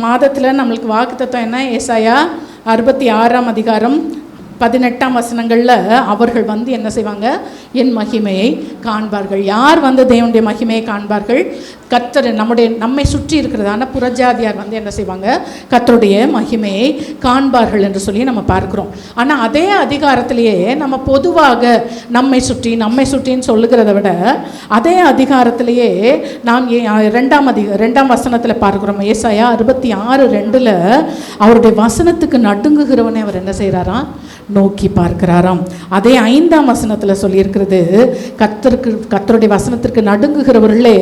மாதத்தில் நம்மளுக்கு வாக்குத்தத்தம் என்ன? ஏசாயா 66ஆம் அதிகாரம் 18ஆம் வசனங்களில் அவர்கள் என்ன செய்வாங்க? என் மகிமையை காண்பார்கள். யார் தேவனுடைய மகிமையை காண்பார்கள்? கர்த்தர். நம்மை சுற்றி இருக்கிறதான புறஜாதியார் என்ன செய்வாங்க? கர்த்தருடைய மகிமையை காண்பார்கள் என்று சொல்லி நம்ம பார்க்கிறோம். ஆனால் அதே அதிகாரத்திலேயே நம்ம பொதுவாக நம்மை சுற்றின்னு சொல்லுகிறத விட அதே அதிகாரத்திலேயே நாம் 2ஆம் வசனத்தில் பார்க்கிறோம். ஏசாயா 66:2 அவருடைய வசனத்துக்கு நடுங்குகிறவனே அவர் என்ன செய்கிறாராம்? நோக்கி பார்க்கிறாராம். அதே 5ஆம் வசனத்தில் சொல்லியிருக்கிறது, கர்த்தருடைய வசனத்திற்கு நடுங்குகிறவர்களே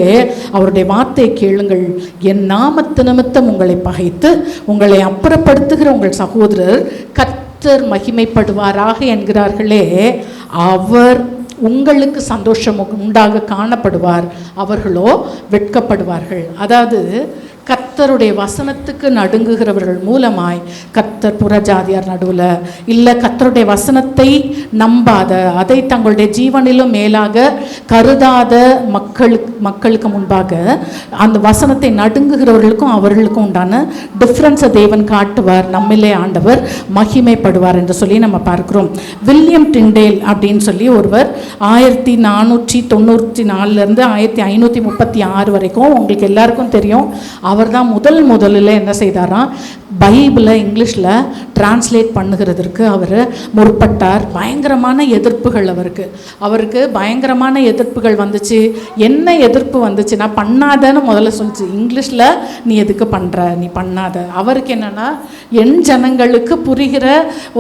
அவருடைய வார்த்தையை கேளுங்கள். என் நாமத்து நிமித்தம் உங்களை பகைத்து உங்களை அப்புறப்படுத்துகிற உங்கள் சகோதரர் கர்த்தர் மகிமைப்படுவாராக என்கிறார்களே, அவர் உங்களுக்கு சந்தோஷம் உண்டாக காணப்படுவார், அவர்களோ வெட்கப்படுவார்கள். அதாவது கர்த்தருடைய வசனத்துக்கு நடுங்குகிறவர்கள் மூலமாய் கர்த்தர் புறஜாதியார் நடுவில் இல்லை, கர்த்தருடைய வசனத்தை நம்பாத, அதை தங்களுடைய ஜீவனிலும் மேலாக கருதாத மக்களுக்கு முன்பாக அந்த வசனத்தை நடுங்குகிறவர்களுக்கும் அவர்களுக்கும் உண்டான டிஃப்ரென்ஸை தேவன் காட்டுவார். நம்மிலே ஆண்டவர் மகிமைப்படுவார் என்று சொல்லி நம்ம பார்க்கிறோம். வில்லியம் டிண்டேல் அப்படின்னு சொல்லி ஒருவர் 1494 1536 வரைக்கும் உங்களுக்கு எல்லாருக்கும் தெரியும். அவர் தான் முதலில் என்ன செய்தாராம்? பைபிளை இங்கிலீஷில் டிரான்ஸ்லேட் பண்ணுகிறதுக்கு அவர் முற்பட்டார். பயங்கரமான எதிர்ப்புகள் அவருக்கு பயங்கரமான எதிர்ப்புகள் வந்துச்சு. என்ன எதிர்ப்பு வந்துச்சுன்னா, பண்ணாதன்னு முதல்ல சொல்லிச்சு. இங்கிலீஷில் நீ எதுக்கு பண்ணுற, நீ பண்ணாத. அவருக்கு என்னென்னா, என் ஜனங்களுக்கு புரிகிற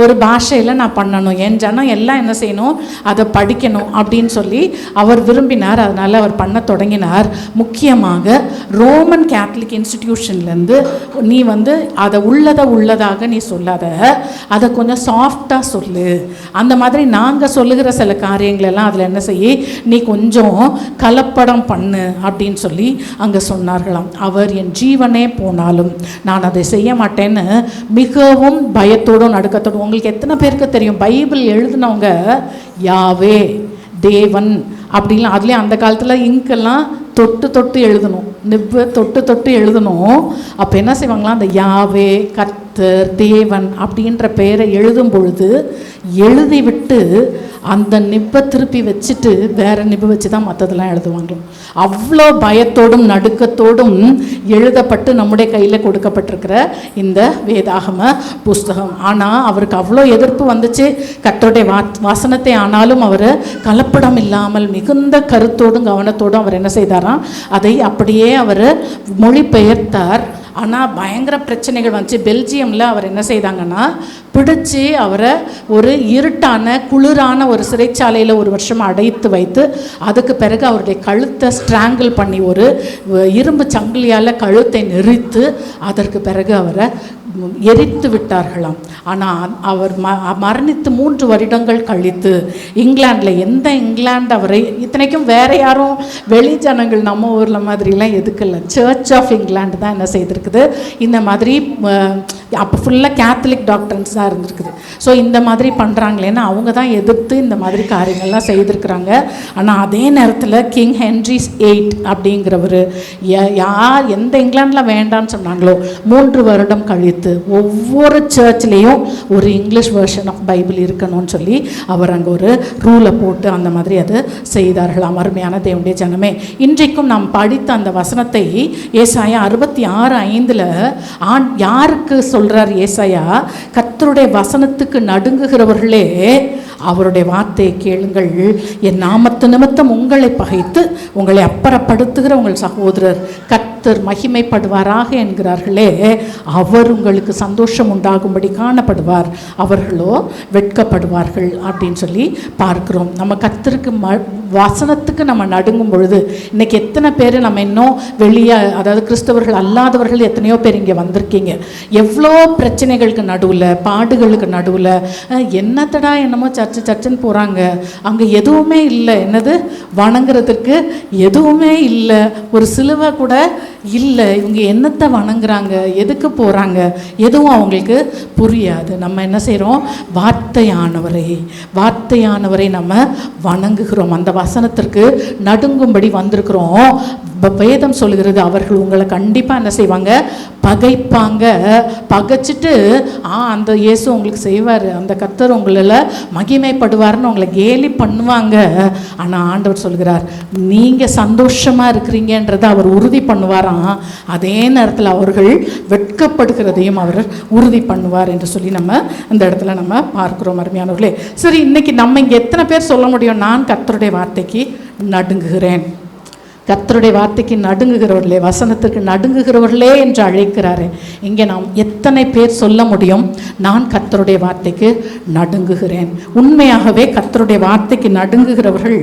ஒரு பாஷையில் நான் பண்ணணும், என் ஜனம் எல்லாம் என்ன செய்யணும், அதை படிக்கணும் அப்படின்னு சொல்லி அவர் விரும்பினார். அதனால் அவர் பண்ண தொடங்கினார். முக்கியமாக ரோமன் கேத்தலிக் இன்ஸ்டிடியூஷன்லேருந்து நீ அதை உள்ளதாக நீ சொல்லாத, அதை கொஞ்சம் சாஃப்டாக சொல்லு, அந்த மாதிரி நாங்கள் சொல்லுகிற சில காரியங்களெல்லாம் அதில் என்ன செய்ய, நீ கொஞ்சம் கலப்படம் பண்ணு அப்படின்னு சொல்லி அங்கே சொன்னார்களாம். அவர் என் ஜீவனே போனாலும் நான் அதை செய்ய மாட்டேன்னு மிகவும் பயத்தோடும் நடுக்கத்தோடும். உங்களுக்கு எத்தனை பேருக்கு தெரியும், பைபிள் எழுதினவங்க யாவே தேவன் அப்படின்லாம், அதுலேயும் அந்த காலத்தில் இங்கெல்லாம் தொட்டு எழுதணும், நிப்பு தொட்டு எழுதணும். அப்போ என்ன செய்வாங்களாம், அந்த யாவே கர்த்தர் தேவன் அப்படின்ற பெயரை எழுதும் பொழுது எழுதிவிட்டு அந்த நிப்பை திருப்பி வச்சுட்டு வேற நிப்பு வச்சு தான் மற்றதெல்லாம் எழுதுவாங்களாம். அவ்வளோ பயத்தோடும் நடுக்கத்தோடும் எழுதப்பட்டு நம்முடைய கையில் கொடுக்கப்பட்டிருக்கிற இந்த வேதாகம புஸ்தகம். ஆனால் அவருக்கு அவ்வளோ எதிர்ப்பு வந்துச்சு கர்த்தருடைய வசனத்தை. ஆனாலும் அவர் கலப்படம் இல்லாமல் மிகுந்த கருத்தோடும் கவனத்தோடும் அவர் என்ன செய்தாராம், அதை அப்படியே அவர் மொழிபெயர்த்தார். ஆனால் பயங்கர பிரச்சனைகள் வந்துச்சு. பெல்ஜியமில் அவர் என்ன செய்தாங்கன்னா, பிடிச்சி அவரை ஒரு இருட்டான குளிரான ஒரு சிறைச்சாலையில் 1 வருஷம் அடைத்து வைத்து அதுக்கு பிறகு அவருடைய கழுத்தை ஸ்ட்ராங்கிள் பண்ணி ஒரு இரும்பு சங்கிலியால் கழுத்தை நெரித்து அதற்கு பிறகு அவரை எரித்து விட்டார்களாம். ஆனால் அவர் மரணித்து 3 வருடங்கள் கழித்து இங்கிலாண்டில், இங்கிலாந்து அவரை, இத்தனைக்கும் வேறு யாரும் வெளி ஜனங்கள் நம்ம ஊரில் மாதிரிலாம் எதுக்கல, சர்ச் ஆஃப் இங்கிலாந்து தான் என்ன செய்திருக்குது, இந்த மாதிரி அப்போ ஃபுல்லாக கேத்தலிக் டாக்டர்ஸ் தான் இருந்திருக்குது. ஸோ இந்த மாதிரி பண்ணுறாங்களேன்னு அவங்க தான் எதிர்த்து இந்த மாதிரி காரியங்கள்லாம் செய்திருக்கிறாங்க. ஆனால் அதே நேரத்தில் கிங் ஹென்ரி VIII அப்படிங்கிறவர் யார் எந்த இங்கிலாண்டில் வேண்டான்னு சொன்னாங்களோ 3 வருடம் கழித்து ஒவ்வொரு சர்ச்லேயும் ஒரு இங்கிலீஷ் வெர்ஷன் ஆஃப் பைபிள் இருக்கணும்னு சொல்லி அவர் அங்கே ஒரு ரூலை போட்டு அந்த மாதிரி அது செய்தார்கள். அருமையான தேவனுடைய ஜனமே, இன்றைக்கும் நாம் படித்த அந்த வசனத்தை ஏசாயா 66:5 யாருக்கு சொல்றார் ஏசாயா? கர்த்தருடைய வசனத்துக்கு நடுங்குகிறவர்களே அவருடைய வார்த்தையை கேளுங்கள். என் நாமத்து நிமித்தம் உங்களை பகைத்து உங்களை அப்புறப்படுத்துகிற உங்கள் சகோதரர் கர்த்தர் மகிமைப்படுவாராக என்கிறார்களே, அவர் உங்களுக்கு சந்தோஷம் உண்டாகும்படி காணப்படுவார், அவர்களோ வெட்கப்படுவார்கள் அப்படின்னு சொல்லி பார்க்கிறோம். நம்ம கர்த்தருக்கு வசனத்துக்கு நம்ம நடுங்கும் பொழுது, இன்னைக்கு எத்தனை பேர் நம்ம இன்னும் வெளியே, அதாவது கிறிஸ்தவர்கள் அல்லாதவர்கள் எத்தனையோ பேர் இங்கே வந்திருக்கீங்க. எவ்வளோ பிரச்சனைகளுக்கு நடுவில், பாடுகளுக்கு நடுவில், என்னத்தடா என்னமோ சர்ச்சுன்னு போகிறாங்க, அங்கே எதுவுமே இல்லை, என்னது வணங்குறதுக்கு எதுவுமே இல்லை, ஒரு சிலுவை கூட இல்லை, இவங்க என்னத்தை வணங்குறாங்க, எதுக்கு போகிறாங்க, எதுவும் அவங்களுக்கு புரியாது. நம்ம என்ன செய்கிறோம், வார்த்தையானவரை நம்ம வணங்குகிறோம், அந்த வசனத்திற்கு நடுங்கும்படி வந்திருக்கிறோம். வேதம் சொல்லுகிறது அவர்கள் உங்களை கண்டிப்பாக என்ன செய்வாங்க, பகைப்பாங்க. பகைச்சிட்டு அந்த இயேசு உங்களுக்கு செய்வார், அந்த கர்த்தர் உங்களில் மகிமைப்படுவார்னு உங்களை கேலி பண்ணுவாங்க. ஆனால் ஆண்டவர் சொல்கிறார், நீங்கள் சந்தோஷமாக இருக்கிறீங்கன்றதை அவர் உறுதி பண்ணுவாராம். அதே நேரத்தில் அவர்கள் வெட்கப்படுகிறதையும் அவர் உறுதி பண்ணுவார் என்று சொல்லி நம்ம இந்த இடத்துல நம்ம பார்க்கிறோம். அருமையானவர்களே, சரி, இன்னைக்கு நம்ம இங்கே எத்தனை பேர் சொல்ல முடியும், நான் கர்த்தருடைய வார்த்தைக்கு நடுங்குகிறேன்? கர்த்தருடைய வார்த்தைக்கு நடுங்குகிறவர்களே, வசனத்திற்கு நடுங்குகிறவர்களே என்று அழைக்கிறாரு. இங்கே நாம் எத்தனை பேர் சொல்ல முடியும், நான் கர்த்தருடைய வார்த்தைக்கு நடுங்குகிறேன்? உண்மையாகவே கர்த்தருடைய வார்த்தைக்கு நடுங்குகிறவர்கள்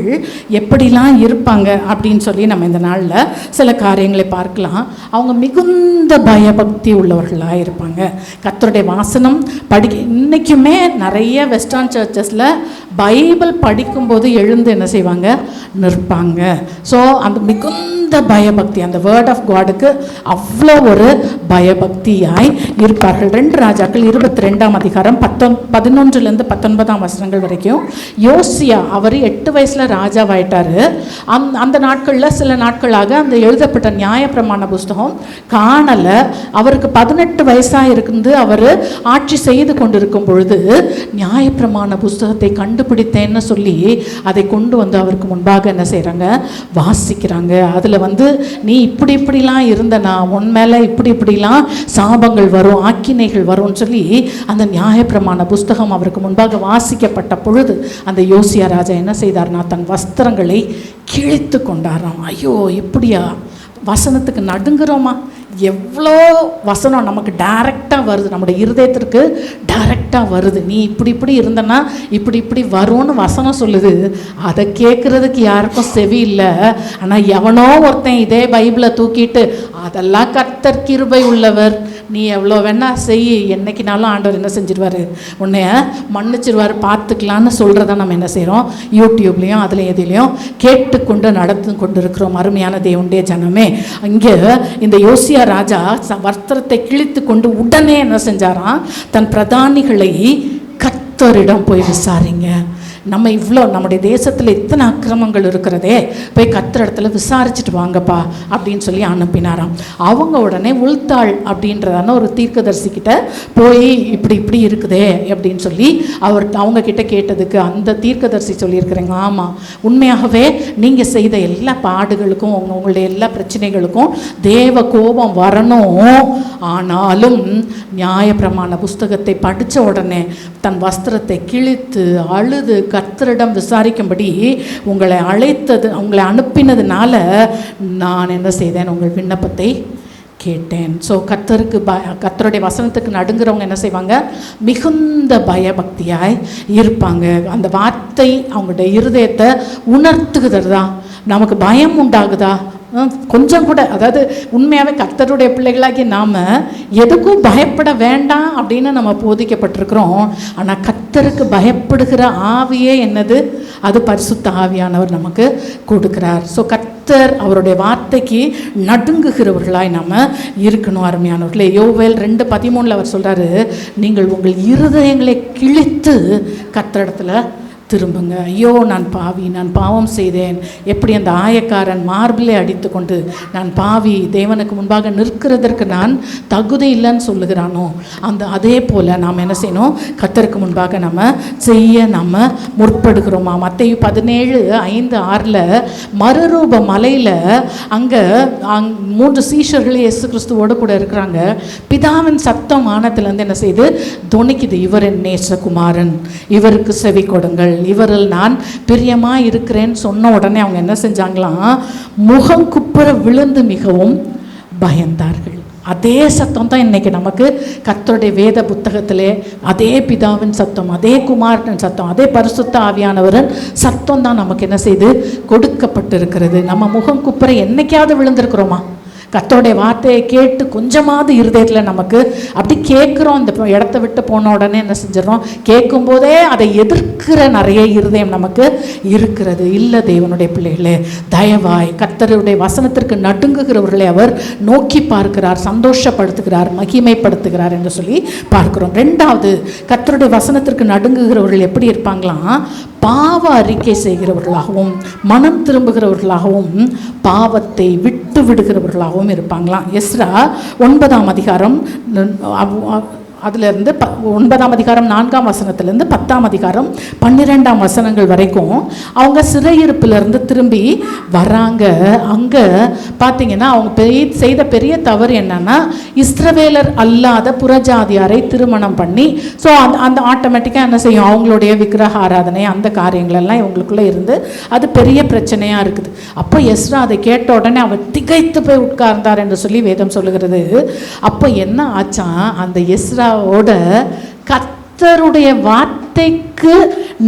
எப்படிலாம் இருப்பாங்க அப்படின்னு சொல்லி நம்ம இந்த நாளில் சில காரியங்களை பார்க்கலாம். அவங்க மிகுந்த பயபக்தி உள்ளவர்களாக இருப்பாங்க. கர்த்தருடைய வாசனம் இன்றைக்குமே நிறைய வெஸ்டர்ன் சர்ச்சஸில் பைபிள் படிக்கும்போது எழுந்து என்ன செய்வாங்க, நிற்பாங்க. ஸோ அந்த மிகுந்த பயபக்தி, அந்த வேர்ட் ஆஃப் காடுக்கு அவ்வளோ ஒரு பயபக்தியாய் இருப்பார்கள். 2 ராஜாக்கள் 22ஆம் அதிகாரம் 11 to 19 வரைக்கும் யோசியா அவர் 8 வயசுல ராஜாவாயிட்டாரு. அந்த நாட்களில் சில நாட்களாக அந்த எழுதப்பட்ட நியாயப்பிரமாண புஸ்தகம் காணலை. அவருக்கு 18 வயசாக இருந்து அவர் ஆட்சி செய்து கொண்டிருக்கும் பொழுது நியாயப்பிரமாண புஸ்தகத்தை கண்டுபிடித்தேன்னு சொல்லி அதை கொண்டு வந்து அவருக்கு முன்பாக என்ன செய்கிறாங்க, வாசிக்கிறாங்க. அதில் நீ இப்படிலாம் இருந்தனா உன் மேலே இப்படிலாம் சாபங்கள் வரும், ஆக்கினைகள் வரும்னு சொல்லி அந்த நியாயப்பிரமாண புஸ்தகம் அவருக்கு முன்பாக வாசிக்கப்பட்ட பொழுது அந்த யோசியா ராஜா என்ன செய்தார்னா, தன் வஸ்திரங்களை கிழித்து கொண்டாராம். ஐயோ, இப்படியா வசனத்துக்கு நடுங்குறோமா? எவ்வளோ வசனம் நமக்கு டைரெக்டாக வருது, நம்முடைய இருதயத்திற்கு டைரெக்டாக வருது. நீ இப்படி இருந்தனா இப்படி வரும்னு வசனம் சொல்லுது. அதை கேட்குறதுக்கு யாருக்கும் செவி இல்லை. ஆனால் எவனோ ஒருத்தன் இதே பைபிளை தூக்கிட்டு அதெல்லாம் கர்த்தர் கிருபை உள்ளவர், நீ எவ்வளோ வேணா செய், என்னைக்குனாலும் ஆண்டவர் என்ன செஞ்சிருவார், உன்னைய மன்னிச்சிருவார், பார்த்துக்கலான்னு சொல்கிறத நம்ம என்ன செய்கிறோம், யூடியூப்லேயும் அதில் எதிலையும் கேட்டுக்கொண்டு நடந்து கொண்டு இருக்கிறோம். அருமையான தேவனுடைய ஜனமே, இங்கே இந்த யோசியா ராஜா வஸ்திரத்தை கிழித்து கொண்டு உடனே என்ன செஞ்சாராம், தன் பிரதானிகளை கர்த்தரிடம் போய் விசாரிங்க. நம்ம இவ்வளோ நம்முடைய தேசத்தில் இத்தனை அக்கிரமங்கள் இருக்கிறதே, போய் கர்த்தர் இடத்துல விசாரிச்சுட்டு வாங்கப்பா அப்படின்னு சொல்லி அனுப்பினாராம். அவங்க உடனே உள்தாள் அப்படின்றதான ஒரு தீர்க்கதரிசிக்கிட்ட போய் இப்படி இருக்குதே அப்படின்னு சொல்லி அவங்க கிட்ட கேட்டதுக்கு அந்த தீர்க்கதரிசி சொல்லியிருக்கிறேங்க, ஆமாம், உண்மையாகவே நீங்கள் செய்த எல்லா பாடுகளுக்கும் உங்களுடைய எல்லா பிரச்சனைகளுக்கும் தேவ கோபம் வரணும். ஆனாலும் நியாயப்பிரமாண புஸ்தகத்தை படித்த உடனே தன் வஸ்திரத்தை கிழித்து அழுது கர்த்தரிடம் விசாரிக்கும்படி உங்களை உங்களை அனுப்பினதுனால நான் என்ன செய்தேன், உங்கள் விண்ணப்பத்தை கேட்டேன். ஸோ கர்த்தருடைய வசனத்துக்கு நடுங்குறவங்க என்ன செய்வாங்க, மிகுந்த பயபக்தியாய் இருப்பாங்க. அந்த வார்த்தை அவங்களுடைய இருதயத்தை உணர்த்துகிறது தான். நமக்கு பயம் உண்டாகுதா கொஞ்சம் கூட? அதாவது உண்மையாகவே கர்த்தருடைய பிள்ளைகளாகி நாம் எதுக்கும் பயப்பட வேண்டாம் அப்படின்னு நம்ம போதிக்கப்பட்டிருக்கிறோம். ஆனால் கர்த்தருக்கு பயப்படுகிற ஆவியே என்னது, அது பரிசுத்த ஆவியானவர் நமக்கு கொடுக்கிறார். ஸோ கர்த்தர் அவருடைய வார்த்தைக்கு நடுங்குகிறவர்களாய் நம்ம இருக்கணும். அருமையானவர்களே, யோவேல் 2:13 அவர் சொல்கிறாரு, நீங்கள் உங்கள் இருதயங்களை கிழித்து கர்த்தரிடத்தில் திரும்புங்க. ஐயோ, நான் பாவி, நான் பாவம் செய்தேன். எப்படி அந்த ஆயக்காரன் மார்பிலே அடித்து கொண்டு நான் பாவி, தேவனுக்கு முன்பாக நிற்கிறதற்கு நான் தகுதி இல்லைன்னு சொல்லுகிறானோ, அதே போல் நாம் என்ன செய்யணும், கர்த்தருக்கு முன்பாக நம்ம முற்படுகிறோமா? மத்தேயு 17:5-6 மறுரூப மலையில் அங்கே 3 சீஷர்கள் இயேசு கிறிஸ்துவோடு கூட இருக்கிறாங்க. பிதாவின் சத்தம் வானத்திலேருந்து என்ன செய்து துணிக்குது, இவர் என் நேசகுமாரன், இவருக்கு செவி கொடுங்கள், இவரில் நான் பிரியமாக இருக்கிறேன்னு சொன்ன உடனே அவங்க என்ன செஞ்சாங்களாம், முகம் குப்புற விழுந்து மிகவும் பயந்தார்கள். அதே சத்தம் தான் இன்றைக்கி நமக்கு கர்த்தருடைய வேத புத்தகத்திலே, அதே பிதாவின் சத்தம், அதே குமாரன் சத்தம், அதே பரிசுத்த ஆவியானவரின் சத்தம் தான் நமக்கு என்ன செய்து கொடுக்கப்பட்டிருக்கிறது. நம்ம முகம் குப்புற என்னைக்காவது விழுந்திருக்கிறோமா? கர்த்தருடைய வார்த்தையை கேட்டு கொஞ்சமாவது இருதயத்தில் நமக்கு அப்படி கேட்குறோம். இந்த இடத்த விட்டு போன உடனே என்ன செஞ்சிடறோம், கேட்கும் போதே அதை எதிர்க்கிற நிறைய இருதயம் நமக்கு இருக்கிறது. இல்லை தேவனுடைய பிள்ளைகளே, தயவாய் கர்த்தருடைய வசனத்திற்கு நடுங்குகிறவர்களை அவர் நோக்கி பார்க்கிறார், சந்தோஷப்படுத்துகிறார், மகிமைப்படுத்துகிறார் என்று சொல்லி பார்க்கிறோம். 2வது, கர்த்தருடைய வசனத்திற்கு நடுங்குகிறவர்கள் எப்படி இருப்பாங்களாம், பாவ அறிக்கை செய்கிறவர்களாகவும் மனம் திரும்புகிறவர்களாகவும் பாவத்தை விட்டு விடுகிறவர்களாகவும் இருப்பாங்களாம். எஸ்ரா 9ஆம் அதிகாரம் அதிலிருந்து 9ஆம் அதிகாரம் 4ஆம் வசனத்திலேருந்து 10ஆம் அதிகாரம் 12ஆம் வசனங்கள் வரைக்கும் அவங்க சிறையிருப்பிலிருந்து திரும்பி வராங்க. அங்கே பார்த்தீங்கன்னா அவங்க செய்த பெரிய தவறு என்னன்னா, இஸ்ரவேலர் அல்லாத புறஜாதியாரை திருமணம் பண்ணி, ஸோ அந்த ஆட்டோமேட்டிக்காக என்ன செய்யும், அவங்களுடைய விக்கிரக ஆராதனை அந்த காரியங்களெல்லாம் இவங்களுக்குள்ளே இருந்து அது பெரிய பிரச்சனையாக இருக்குது. அப்போ எஸ்ரா அதை கேட்ட உடனே அவர் திகைத்து போய் உட்கார்ந்தார் என்று சொல்லி வேதம் சொல்லுகிறது. அப்போ என்ன ஆச்சான், அந்த எஸ்ரா கர்த்தருடைய வார்த்தைக்கு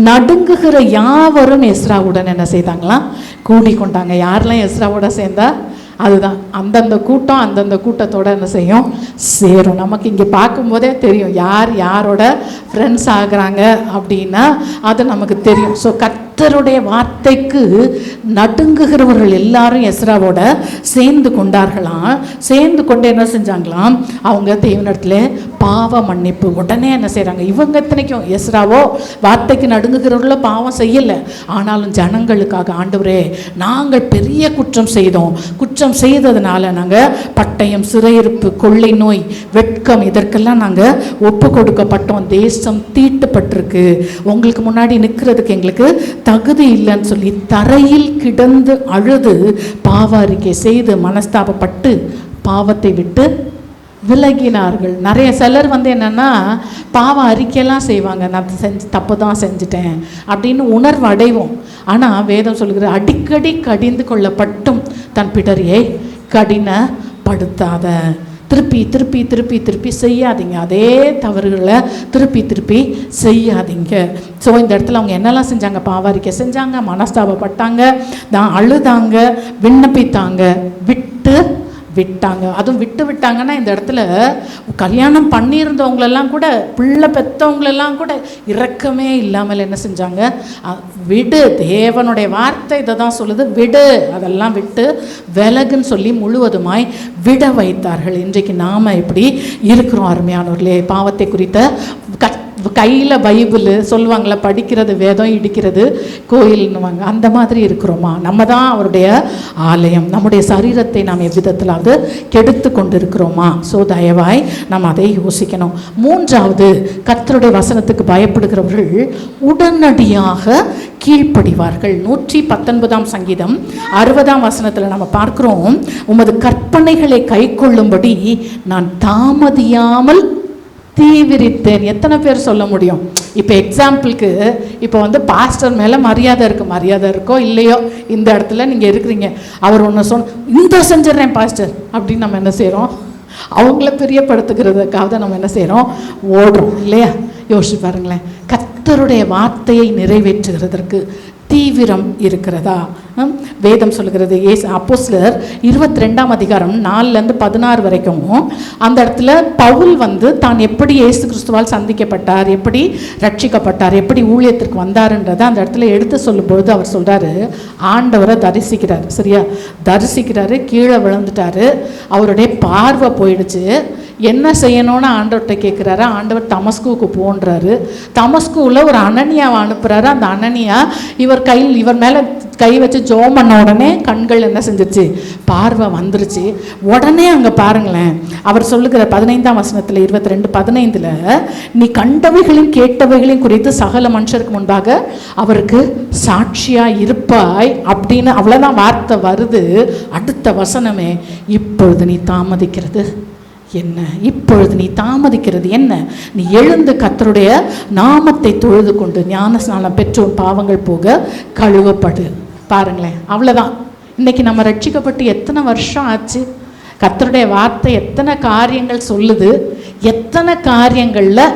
நடுங்குகிற யாவரும் எஸ்ராவுடன் என்ன செய்தாங்களாம், கூடிக்கொண்டாங்க. யாரெல்லாம் எஸ்ராவோட சேர்ந்தா அதுதான் அந்தந்த கூட்டம் அந்தந்த கூட்டத்தோட என்ன செய்யும், சேரும். நமக்கு இங்கே பார்க்கும்போதே தெரியும் யார் யாரோட ஃப்ரெண்ட்ஸ் ஆகுறாங்க அப்படின்னா அது நமக்கு தெரியும். ஸோ கர்த்தருடைய வார்த்தைக்கு நடுங்குகிறவர்கள் எல்லாரும் எஸ்ராவோட சேர்ந்து கொண்டார்களாம். சேர்ந்து கொண்டு என்ன செஞ்சாங்களாம், அவங்க தேவனிடத்துல பாவ மன்னிப்பு உடனே என்ன செய்கிறாங்க, இவங்க இத்தனைக்கும் எஸ்ராவோ வார்த்தைக்கு நடுங்குகிறவர்கள பாவம் செய்யலை, ஆனாலும் ஜனங்களுக்காக ஆண்டவரே நாங்கள் பெரிய குற்றம் செய்தோம், குற்றம் செய்ததுனால நாங்கள் பட்டயம், சிறையிருப்பு, கொள்ளை நோய், வெட்கம் இதற்கெல்லாம் நாங்கள் ஒப்பு கொடுக்கப்பட்டோம், தேசம் தீட்டுப்பட்டிருக்கு, உங்களுக்கு முன்னாடி நிற்கிறதுக்கு எங்களுக்கு தகுதி இல்லைன்னு சொல்லி தரையில் கிடந்து அழுது பாவ அறிக்கை செய்து மனஸ்தாபப்பட்டு பாவத்தை விட்டு விலகினார்கள். நிறைய சிலர் என்னென்னா பாவ அறிக்கையெல்லாம் செய்வாங்க, நான் தப்பு தான் செஞ்சுட்டேன் அப்படின்னு உணர்வு அடைவோம். ஆனால் வேதம் சொல்கிற அடிக்கடி கடிந்து கொள்ளப்பட்டும் தன் பிடரியை கடினப்படுத்தாத. திருப்பி திருப்பி திருப்பி திருப்பி செய்யாதீங்க, அதே தவறுகளை திருப்பி திருப்பி செய்யாதீங்க. ஸோ இந்த இடத்துல அவங்க என்னெல்லாம் செஞ்சாங்க, பாவாரிக்கை செஞ்சாங்க, மனஸ்தாபப்பட்டாங்க, தான் அழுதாங்க, விண்ணப்பித்தாங்க, விட்டாங்க. அதுவும் விட்டாங்கன்னா இந்த இடத்துல கல்யாணம் பண்ணியிருந்தவங்களெல்லாம் கூட, பிள்ளை பெற்றவங்களெல்லாம் கூட இரக்கமே இல்லாமல் என்ன செஞ்சாங்க, விடு, தேவனுடைய வார்த்தை இதை தான் சொல்லுது, விடு, அதெல்லாம் விட்டு விலகுன்னு சொல்லி முழுவதுமாய் விட வைத்தார்கள். இன்றைக்கு நாம் எப்படி இருக்கிறோம் அருமையானவர்களே, பாவத்தை குறித்த கையில் பைபிள் சொல்லுவாங்களே, படிக்கிறது வேதம், இடிக்கிறது கோயில்னுவாங்க, அந்த மாதிரி இருக்கிறோமா? நம்ம தான் அவருடைய ஆலயம். நம்முடைய சரீரத்தை நாம் எவ்விதத்திலாவது கெடுத்து கொண்டு இருக்கிறோமா? ஸோ தயவாய் நாம் அதை யோசிக்கணும். மூன்றாவது, கர்த்தருடைய வசனத்துக்கு பயப்படுகிறவர்கள் உடனடியாக கீழ்ப்படிவார்கள். 119ஆம் சங்கீதம் 60ஆம் வசனத்தில் நம்ம பார்க்கிறோம், உமது கற்பனைகளை கை கொள்ளும்படி நான் தாமதியாமல் தீவிரித்தேன். எத்தனை பேர் சொல்ல முடியும்? இப்போ எக்ஸாம்பிளுக்கு, இப்போ பாஸ்டர் மேலே மரியாதை இருக்கோ இல்லையோ, இந்த இடத்துல நீங்கள் இருக்கிறீங்க, அவர் ஒன்று இந்த செஞ்சிடறேன் பாஸ்டர் அப்படின்னு நம்ம என்ன செய்கிறோம், அவங்கள பிரியப்படுத்துகிறதுக்காக நம்ம என்ன செய்கிறோம், ஓடுறோம் இல்லையா? யோசிச்சு பாருங்களேன், கர்த்தருடைய வார்த்தையை நிறைவேற்றுகிறதற்கு தீவிரம் இருக்கிறதா? வேதம் சொல்லுகிறது, அப்போஸ்தலர் 22ஆம் அதிகாரம் 4லேருந்து 16 வரைக்கும் அந்த இடத்துல பவுல் தான் எப்படி இயேசு கிறிஸ்துவால் சந்திக்கப்பட்டார், எப்படி ரட்சிக்கப்பட்டார், எப்படி ஊழியத்திற்கு வந்தாருன்றதை அந்த இடத்துல எடுத்து சொல்லும்பொழுது அவர் சொல்கிறாரு, ஆண்டவரை தரிசிக்கிறார். சரியா? தரிசிக்கிறாரு, கீழே விழுந்துட்டாரு, அவருடைய பார்வை போயிடுச்சு. என்ன செய்யணும்னு ஆண்டவர்கிட்ட கேட்குறாரு. ஆண்டவர் தமஸ்குவுக்கு போன்றாரு. தமஸ்குவில் ஒரு அனனியாவை அனுப்புகிறாரு. அந்த அனனியா இவர் மேலே கை வச்சு ஜோம் பண்ண உடனே கண்கள் என்ன செஞ்சிருச்சு, பார்வை வந்துருச்சு. உடனே அங்கே பாருங்களேன், அவர் சொல்லுகிற 15ஆம் வசனத்தில் 22:15, நீ கண்டவைகளையும் கேட்டவைகளையும் குறித்து சகல மனுஷருக்கு முன்பாக அவருக்கு சாட்சியா இருப்பாய் அப்படின்னு அவ்வளோதான் வார்த்தை வருது. அடுத்த வசனமே, இப்பொழுது நீ தாமதிக்கிறது என்ன? இப்பொழுது நீ தாமதிக்கிறது என்ன? நீ எழுந்து கர்த்தருடைய நாமத்தை தொழுது கொண்டு ஞான ஸ்நானம் பெற்று பாவங்கள் போக கழுவப்படு. பாருங்களேன், அவ்வளோதான். இன்னைக்கு நம்ம ரட்சிக்கப்பட்டு எத்தனை வருஷம் ஆச்சு? கர்த்தருடைய வார்த்தை எத்தனை காரியங்கள் சொல்லுது, எத்தனை காரியங்களில்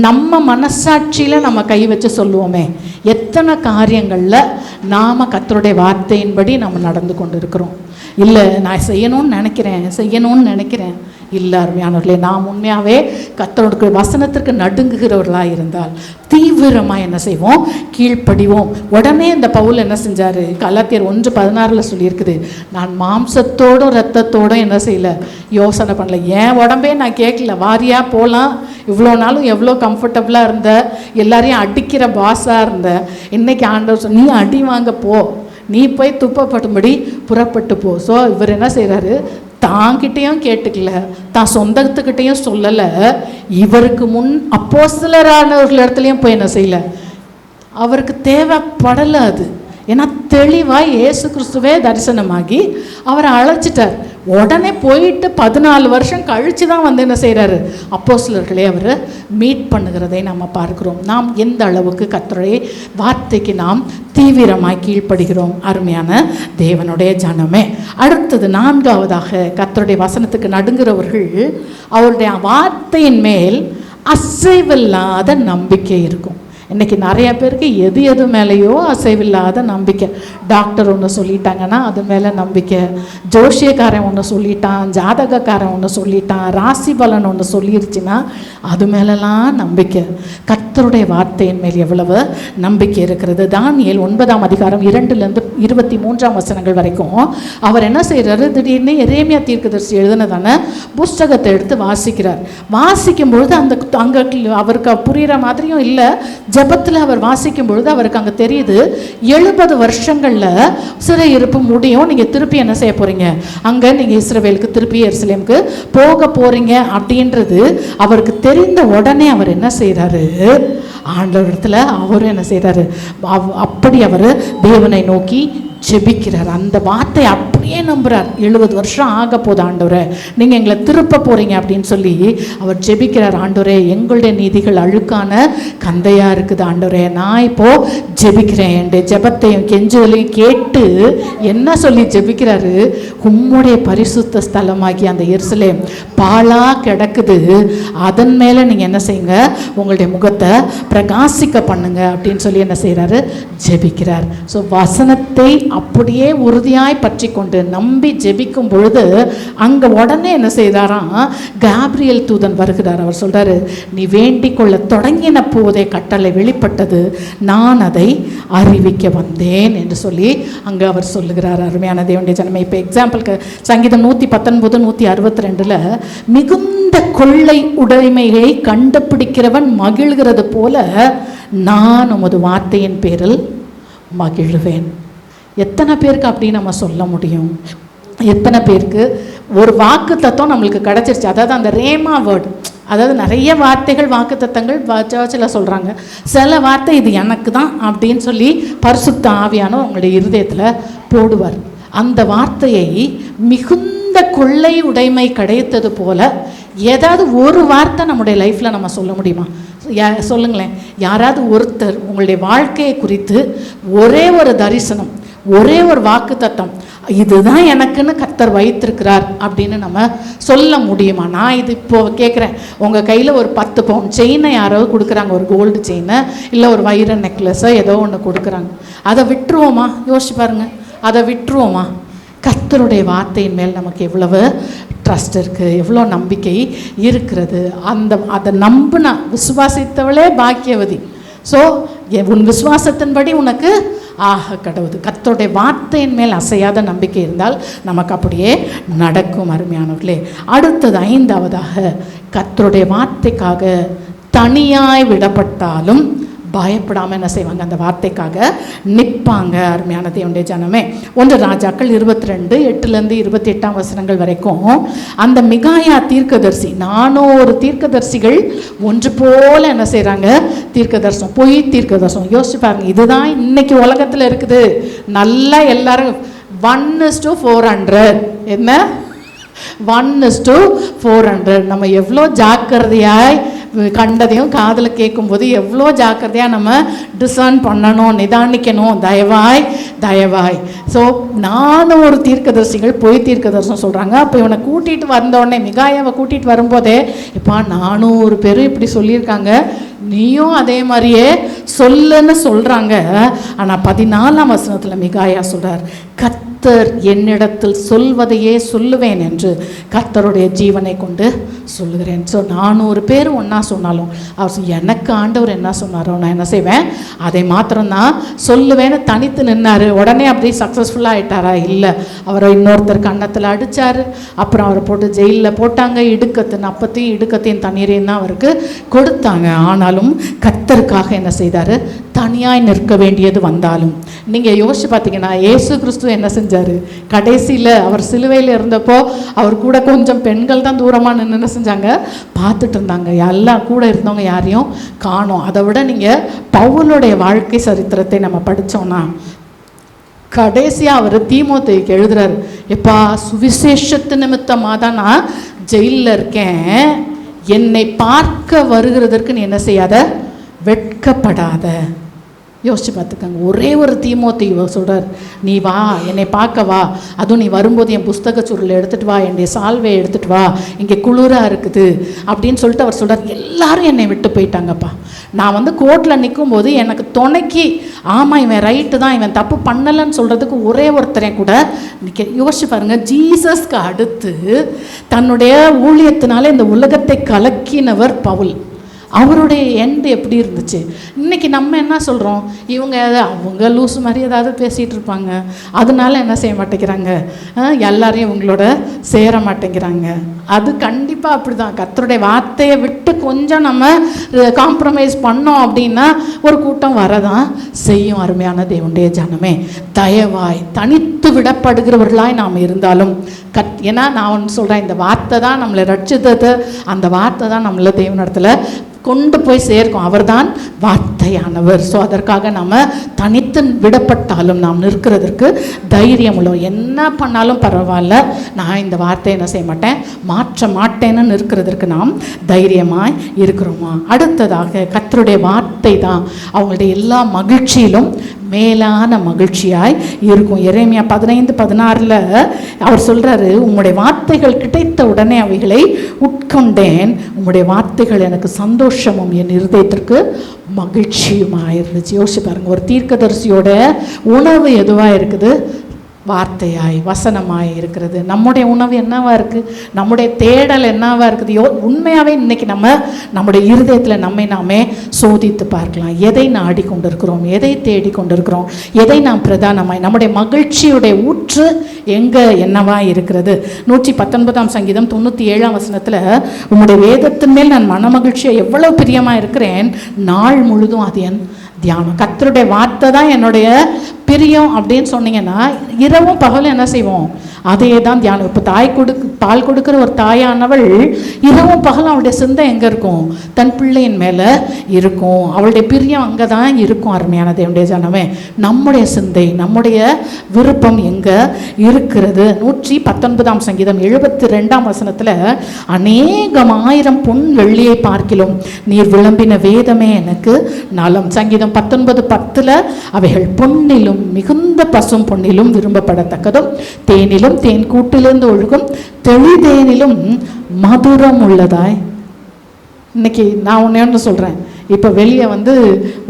நம்ம மனசாட்சியில் நம்ம கை வச்சு சொல்லுவோமே, எத்தனை காரியங்களில் நாம் கர்த்தருடைய வார்த்தையின்படி நம்ம நடந்து கொண்டு இருக்கிறோம். இல்லை நான் செய்யணும்னு நினைக்கிறேன் இல்லை அருமையானவர்களே, நாம் உண்மையாகவே கர்த்தருடைய வசனத்திற்கு நடுங்குகிறவர்களாக இருந்தால் தீவிரமாக என்ன செய்வோம், கீழ்ப்படிவோம். உடனே இந்த பவுல் என்ன செஞ்சார், கலாத்தியர் 1:16 சொல்லியிருக்குது, நான் மாம்சத்தோடும் இரத்தத்தோடும் என்ன செய்யலை, யோசனை பண்ணல, என் உடம்பே நான் கேட்கல, வாரியா போகலாம், இவ்வளோ நாளும் எவ்வளோ கம்ஃபர்டபுளாக இருந்த, எல்லாரையும் அடிக்கிற பாஸாக இருந்த, இன்னைக்கு ஆண்டவர் நீ அடி வாங்க போ, நீ போய் துப்பப்படும்படி புறப்பட்டு போ. ஸோ இவர் என்ன செய்கிறாரு, தாங்கிட்டையும் கேட்டுக்கல, தான் சொந்தத்துக்கிட்டையும் சொல்லலை, இவருக்கு முன் அப்போஸ்தலரானவர்கள் இடத்துலையும் போய் என்ன செய்யலை, அவருக்கு தேவைப்படலை அது. ஏன்னா தெளிவாக இயேசு கிறிஸ்துவே தரிசனமாகி அவரை அழைச்சிட்டார். உடனே போயிட்டு 14 வருஷம் கழித்து தான் வந்து என்ன செய்கிறாரு, அப்போஸ்தலர்களே அவர் மீட் பண்ணுகிறதை நம்ம பார்க்கிறோம். நாம் எந்த அளவுக்கு கர்த்தருடைய வார்த்தைக்கு நாம் தீவிரமாய் கீழ்ப்படுகிறோம் அருமையான தேவனுடைய ஜனமே. அடுத்தது 4வதாக கர்த்தருடைய வசனத்துக்கு நடுங்குறவர்கள், அவருடைய வார்த்தையின் மேல் அசைவில்லாத நம்பிக்கை இருக்கும். இன்றைக்கி நிறைய பேருக்கு எது மேலேயோ அசைவில்லாத நம்பிக்கை. டாக்டர் ஒன்று சொல்லிட்டாங்கன்னா அது மேலே நம்பிக்கை, ஜோசியக்காரன் ஒன்று சொல்லிட்டான், ஜாதகக்காரன் ஒன்று சொல்லிட்டான், ராசி பலன் ஒன்று சொல்லிருச்சுன்னா அது மேலெல்லாம் நம்பிக்கை. கர்த்தருடைய வார்த்தையின் மேல் எவ்வளவு நம்பிக்கை இருக்கிறது. தானியேல் 9ஆம் அதிகாரம் 2லேருந்து 23 வசனங்கள் வரைக்கும் அவர் என்ன செய்கிறாரு, திடீர்னு எரேமியா தீர்க்கதரிசி எழுதுனதான புஸ்தகத்தை எடுத்து வாசிக்கிறார். வாசிக்கும் பொழுது அங்கே அவருக்கு புரிகிற மாதிரியும் இல்லை, ஜபத்தில் அவர் வாசிக்கும் பொழுது அவருக்கு அங்கே தெரியுது 70 வருஷங்களில் சிறையிருப்பு முடியும், நீங்கள் திருப்பி என்ன செய்ய போகிறீங்க, அங்கே நீங்கள் இஸ்ரவேலுக்கு திருப்பி எருசலேமுக்கு போக போகிறீங்க அப்படின்றது அவருக்கு தெரிந்த உடனே அவர் என்ன செய்கிறாரு, ஆண்டவரிடத்தில் அவர் என்ன செய்கிறாரு, அப்படி அவர் தேவனை நோக்கி ஜெபிக்கிறார். அந்த வார்த்தை அப்படியே நம்புகிறார். 70 வருஷம் ஆக போது ஆண்டவரே, நீங்கள் எங்களை திருப்ப போகிறீங்க அப்படின்னு சொல்லி அவர் ஜெபிக்கிறார். ஆண்டவரே, எங்களுடைய நீதிகள் அழுக்கான கந்தையாக இருக்குது ஆண்டவரே, நான் இப்போது ஜெபிக்கிறேன். என் ஜெபத்தையும் கெஞ்சுதலையும் கேட்டு என்ன சொல்லி ஜெபிக்கிறாரு, உம்முடைய பரிசுத்த ஸ்தலமாகி அந்த எருசலேம் பாழாக கிடக்குது, அதன் மேலே நீங்கள் என்ன செய்யுங்க, உங்களுடைய முகத்தை பிரகாசிக்க பண்ணுங்க அப்படின்னு சொல்லி என்ன செய்கிறாரு, ஜெபிக்கிறார். ஸோ வசனத்தை அப்படியே உறுதியாய் பற்றி கொண்டு நம்பி ஜெபிக்கும் பொழுது அங்கே உடனே என்ன செய்தாராம், காப்ரியேல் தூதன் வருகிறார். அவர் சொல்கிறாரு, நீ வேண்டிக் கொள்ள தொடங்கின போதே கட்டளை வெளிப்பட்டது, நான் அதை அறிவிக்க வந்தேன் என்று சொல்லி அங்கே அவர் சொல்லுகிறார். அருமையான தேவனுடைய ஜனமே, இப்போ எக்ஸாம்பிளுக்கு சங்கீதம் 119 162 மிகுந்த கொள்ளை உடைமையை கண்டுபிடிக்கிறவன் மகிழ்கிறது போல நான் உமது வார்த்தையின் பேரில் மகிழ்வேன். எத்தனை பேருக்கு அப்படி நம்ம சொல்ல முடியும்? எத்தனை பேருக்கு ஒரு வாக்கு தத்துவம் நம்மளுக்கு கிடச்சிருச்சு, அதாவது அந்த ரேமா வேர்டு, அதாவது நிறைய வார்த்தைகள் வாக்கு தத்தங்கள் சர்ச்சில் சொல்கிறாங்க, சில வார்த்தை இது எனக்கு தான் அப்படின்னு சொல்லி பரிசுத்த ஆவியான உங்களுடைய இருதயத்தில் போடுவார். அந்த வார்த்தையை மிகுந்த கொள்ளை உடைமை கிடைத்தது போல ஏதாவது ஒரு வார்த்தை நம்முடைய லைஃப்பில் நம்ம சொல்ல முடியுமா? சொல்லுங்களேன். யாராவது ஒருத்தர் உங்களுடைய வாழ்க்கையை குறித்து ஒரே ஒரு தரிசனம், ஒரே ஒரு வாக்கு தத்தம், இதுதான் எனக்குன்னு கர்த்தர் வைத்திருக்கிறார் அப்படின்னு நம்ம சொல்ல முடியுமா? நான் இது இப்போ கேட்குறேன், உங்கள் கையில் ஒரு 10 பவுன் செயினை யாராவது கொடுக்குறாங்க, ஒரு கோல்டு செயினை இல்லை ஒரு வைர நெக்லஸோ ஏதோ ஒன்று கொடுக்குறாங்க, அதை விட்டுருவோமா? யோசிச்சு பாருங்கள், அதை விட்டுருவோமா? கர்த்தருடைய வார்த்தையின் மேல் நமக்கு எவ்வளவு ட்ரஸ்ட் இருக்குது, எவ்வளோ நம்பிக்கை இருக்கிறது. அதை நம்பினா விசுவாசித்தவளே பாக்கியவதி. ஸோ உன் விசுவாசத்தின்படி உனக்கு ஆக கடவுது. கர்த்தருடைய வார்த்தையின் மேல் அசையாத நம்பிக்கை இருந்தால் நமக்கு அப்படியே நடக்கும். அருமையானவர்களே, அடுத்தது 5வதாக கர்த்தருடைய வார்த்தைக்காக தனியாய் விடப்பட்டாலும் பயப்படாமல் என்ன செய்வாங்க, அந்த வார்த்தைக்காக நிற்பாங்க. அருமையான தேவனுடைய ஜனமே, 1 ராஜாக்கள் 22 8லேருந்து 28 வசனங்கள் வரைக்கும் அந்த மிகாயா தீர்க்கதரிசி, 400 தீர்க்கதரிசிகள் ஒன்று போல என்ன செய்கிறாங்க, தீர்க்கதரிசனம், பொய் தீர்க்கதரிசனம். யோசிச்சு பாருங்க, இதுதான் இன்னைக்கு உலகத்தில் இருக்குது. நல்லா எல்லாரும் 1:400, என்ன 1:400. நம்ம எவ்வளோ ஜாக்கிரதையாய் கண்டதையும் காதில் கேட்கும்போது எவ்வளோ ஜாக்கிரதையாக நம்ம டிசர்ன் பண்ணணும், நிதானிக்கணும். தயவாய். ஸோ 400 தீர்க்கதரிசிகள் பொய் தீர்க்கதரிசனம் சொல்கிறாங்க. அப்போ இவனை கூட்டிகிட்டு வந்தோடனே, மிகாயாவை கூட்டிகிட்டு வரும்போதே, இப்போ 400 பேரும் இப்படி சொல்லியிருக்காங்க, நீயும் அதே மாதிரியே சொல்லுன்னு சொல்கிறாங்க. ஆனால் 14ஆம் வசனத்தில் மிகாயா சொல்கிறார், கர்த்தர் என்னிடத்தில் சொல்வதையே சொல்லுவேன் என்று கர்த்தருடைய ஜீவனை கொண்டு சொல்லுகிறேன். ஸோ 400 பேர் ஒன்றா சொன்னாலும் அவர் எனக்கு ஆண்டவர் என்ன சொன்னாரோ நான் என்ன செய்வேன், அதை மாத்திரம்தான் சொல்லுவேன்னு தனித்து நின்னார். உடனே அப்படி சக்ஸஸ்ஃபுல்லாக ஆகிட்டாரா? இல்லை. அவரை இன்னொருத்தர் கன்னத்தில் அடித்தார். அப்புறம் அவரை போட்டு ஜெயிலில் போட்டாங்க. அப்பத்தையும் இடுக்கத்தையும் தண்ணீரையும் தான் அவருக்கு கொடுத்தாங்க. ஆனாலும் கர்த்தருக்காக என்ன செய்தார், தனியாய் நிற்க வேண்டியது வந்தாலும். நீங்கள் யோசிச்சு பார்த்தீங்கன்னா இயேசு கிறிஸ்து என்ன செஞ்சார், கடைசியில் அவர் சிலுவையில் இருந்தப்போ அவர் கூட கொஞ்சம் பெண்கள் தான் தூரமாக நின்று என்ன செஞ்சாங்க, பார்த்துட்டு இருந்தாங்க. எல்லாம் கூட இருந்தவங்க யாரையும் காணோம். அதை விட நீங்கள் பவுலுடைய வாழ்க்கை சரித்திரத்தை நம்ம படித்தோம்னா கடைசியாக அவர் தீமோத்தேயுக்கு எழுதுறாரு, எப்பா சுவிசேஷத்து நிமித்தமாக தான் நான் ஜெயிலில் இருக்கேன், என்னை பார்க்க வருகிறதற்கு நீ என்ன செய்யாத, வெட்கப்படாத. யோசிச்சு பார்த்துக்கங்க. ஒரே ஒரு தீமோத்தேயு சொல்கிறார், நீ வா, என்னை பார்க்க வா, அதுவும் நீ வரும்போது என் புஸ்தக சுருளை எடுத்துகிட்டு வா, என்னுடைய சால்வையை எடுத்துகிட்டு வா, இங்கே குளிராக இருக்குது அப்படின்னு சொல்லிட்டு அவர் சொல்கிறார். எல்லாரும் என்னை விட்டு போயிட்டாங்கப்பா. நான் கோர்ட்டில் நிற்கும்போது எனக்கு துணைக்கி ஆமாம் இவன் ரைட்டு தான், இவன் தப்பு பண்ணலைன்னு சொல்கிறதுக்கு ஒரே ஒருத்தரை கூட யோசிச்சு பாருங்கள். ஜீசஸ்க்கு அடுத்து தன்னுடைய ஊழியத்தினால இந்த உலகத்தை கலக்கினவர் பவுல். அவருடைய எண்டு எப்படி இருந்துச்சு? இன்றைக்கி நம்ம என்ன சொல்கிறோம், அவங்க லூஸ் மாதிரி ஏதாவது பேசிகிட்டு இருப்பாங்க, அதனால என்ன செய்ய மாட்டேங்கிறாங்க, எல்லாரையும் இவங்களோட சேர மாட்டேங்கிறாங்க. அது கண்டிப்பாக அப்படி தான். கர்த்தருடைய வார்த்தையை விட்டு கொஞ்சம் நம்ம காம்ப்ரமைஸ் பண்ணோம் அப்படின்னா ஒரு கூட்டம் வரதான் செய்யும். அருமையான தேவனுடைய ஜனமே, தயவாய் தனித்து விடப்படுகிறவர்களாய் நாம் இருந்தாலும் ஏன்னா நான் ஒன்று சொல்கிறேன், இந்த வார்த்தை தான் நம்மளை ரட்சித்தது, அந்த வார்த்தை தான் நம்மளை தேவனிடத்தில் கொண்டு போய் சேர்க்கும். அவர்தான் வார்த்தையானவர். ஸோ அதற்காக நம்ம தனித்து விடப்பட்டாலும் நாம் நிற்கிறதற்கு தைரியம் உள்ளோம். என்ன பண்ணாலும் பரவாயில்ல, நான் இந்த வார்த்தையை என்ன செய்ய மாட்டேன், மாற்ற மாட்டேன்னு நிற்கிறதற்கு நாம் தைரியமாய் இருக்கிறோமா? அடுத்ததாக கர்த்தருடைய வார்த்தை தான் அவங்களுடைய எல்லா மகிழ்ச்சியிலும் மேலான மகிழ்ச்சியாய் இருக்கும். எரேமியா 15:16 அவர் சொல்கிறாரு, உம்முடைய வார்த்தைகள் கிடைத்த உடனே அவைகளை உட்கொண்டேன், உம்முடைய வார்த்தைகள் எனக்கு சந்தோஷமும் என் இருதயத்திற்கு மகிழ்ச்சியுமாக இருந்துச்சு. யோசிச்சு பாருங்கள், ஒரு தீர்க்கதரிசியோட உணவு எதுவாக இருக்குது, வார்த்தையாய் வசனமாய் இருக்கிறது. நம்முடைய உணவு என்னவா இருக்குது, நம்முடைய தேடல் என்னவா இருக்குது? உண்மையாகவே இன்றைக்கி நம்முடைய இருதயத்தில் நாமே சோதித்து பார்க்கலாம். எதை நாடி கொண்டிருக்கிறோம், எதை தேடி கொண்டிருக்கிறோம், எதை நாம் பிரதானமாய், நம்முடைய மகிழ்ச்சியுடைய ஊற்று எங்கே என்னவா இருக்கிறது? 119 சங்கீதம் 97 உம்முடைய வேதத்தின் மேல் நான் மனமகிழ்ச்சியை எவ்வளவு பிரியமாக இருக்கிறேன், நாள் முழுதும் அது என் தியானம். கர்த்தருடைய வார்த்தை தான் என்னுடைய பிரியம் அப்படின்னு சொன்னீங்கன்னா இரவும் பகலும் என்ன செய்வோம், அதே தான் தியானம். இப்போ பால் கொடுக்குற ஒரு தாயானவள் இரவும் பகலும் அவளுடைய சிந்தை எங்கே இருக்கும், தன் பிள்ளையின் மேலே இருக்கும். அவளுடைய பிரியம் அங்கே தான் இருக்கும். அருமையான தேவனுடைய ஜனமே, நம்முடைய சிந்தை, நம்முடைய விருப்பம் எங்கே இருக்கிறது? 119 சங்கீதம் 72 அநேகம் ஆயிரம் பொன் வெள்ளியை பார்க்கிலும் நீர் விளம்பின வேதமே எனக்கு நலம். சங்கீதம் 19:10 அவைகள் பொன்னிலும் மிகுந்த பசும் பொன்னிலும் விரும்பப்படத்தக்கதும் தேனிலும் தேன் கூட்டிலிருந்து ஒழுகும் தெளிதேனிலும் மதுரம் உள்ளதாய். இன்னைக்கு நான் ஒன்று சொல்கிறேன், இப்போ வெளியே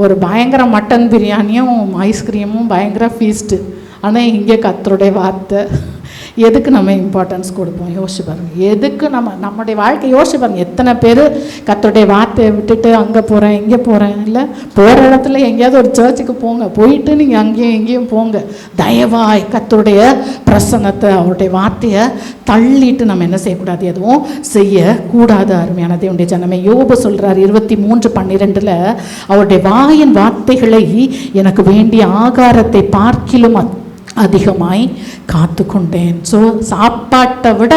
ஒரு பயங்கர மட்டன் பிரியாணியும் ஐஸ்கிரீமும் பயங்கர ஃபீஸ்ட்டு. ஆனால் இங்கே கர்த்தருடைய வார்த்தை. எதுக்கு நம்ம இம்பார்ட்டன்ஸ் கொடுப்போம்? யோசிச்சு பாருங்கள். எதுக்கு நம்முடைய வாழ்க்கை யோசிச்சு பாருங்கள். எத்தனை பேர் கர்த்தருடைய வார்த்தையை விட்டுட்டு அங்கே போகிறேன் இங்கே போகிறேன், இல்லை போகிற இடத்துல எங்கேயாவது ஒரு சர்ச்சுக்கு போங்க, போயிட்டு நீங்கள் அங்கேயும் எங்கேயும் போங்க. தயவாய் கர்த்தருடைய பிரசன்னத்தை, அவருடைய வார்த்தையை தள்ளிட்டு நம்ம என்ன செய்யக்கூடாது, எதுவும் செய்யக்கூடாது. அருமையான தேவனுடைய ஜனமே, யோபு சொல்கிறார் 23:12 அவருடைய வாயின் வார்த்தைகளை எனக்கு வேண்டிய ஆகாரத்தை பார்க்கிலும் அதிகமாய் காத்து கொண்டேன். ஸோ சாப்பாட்டை விட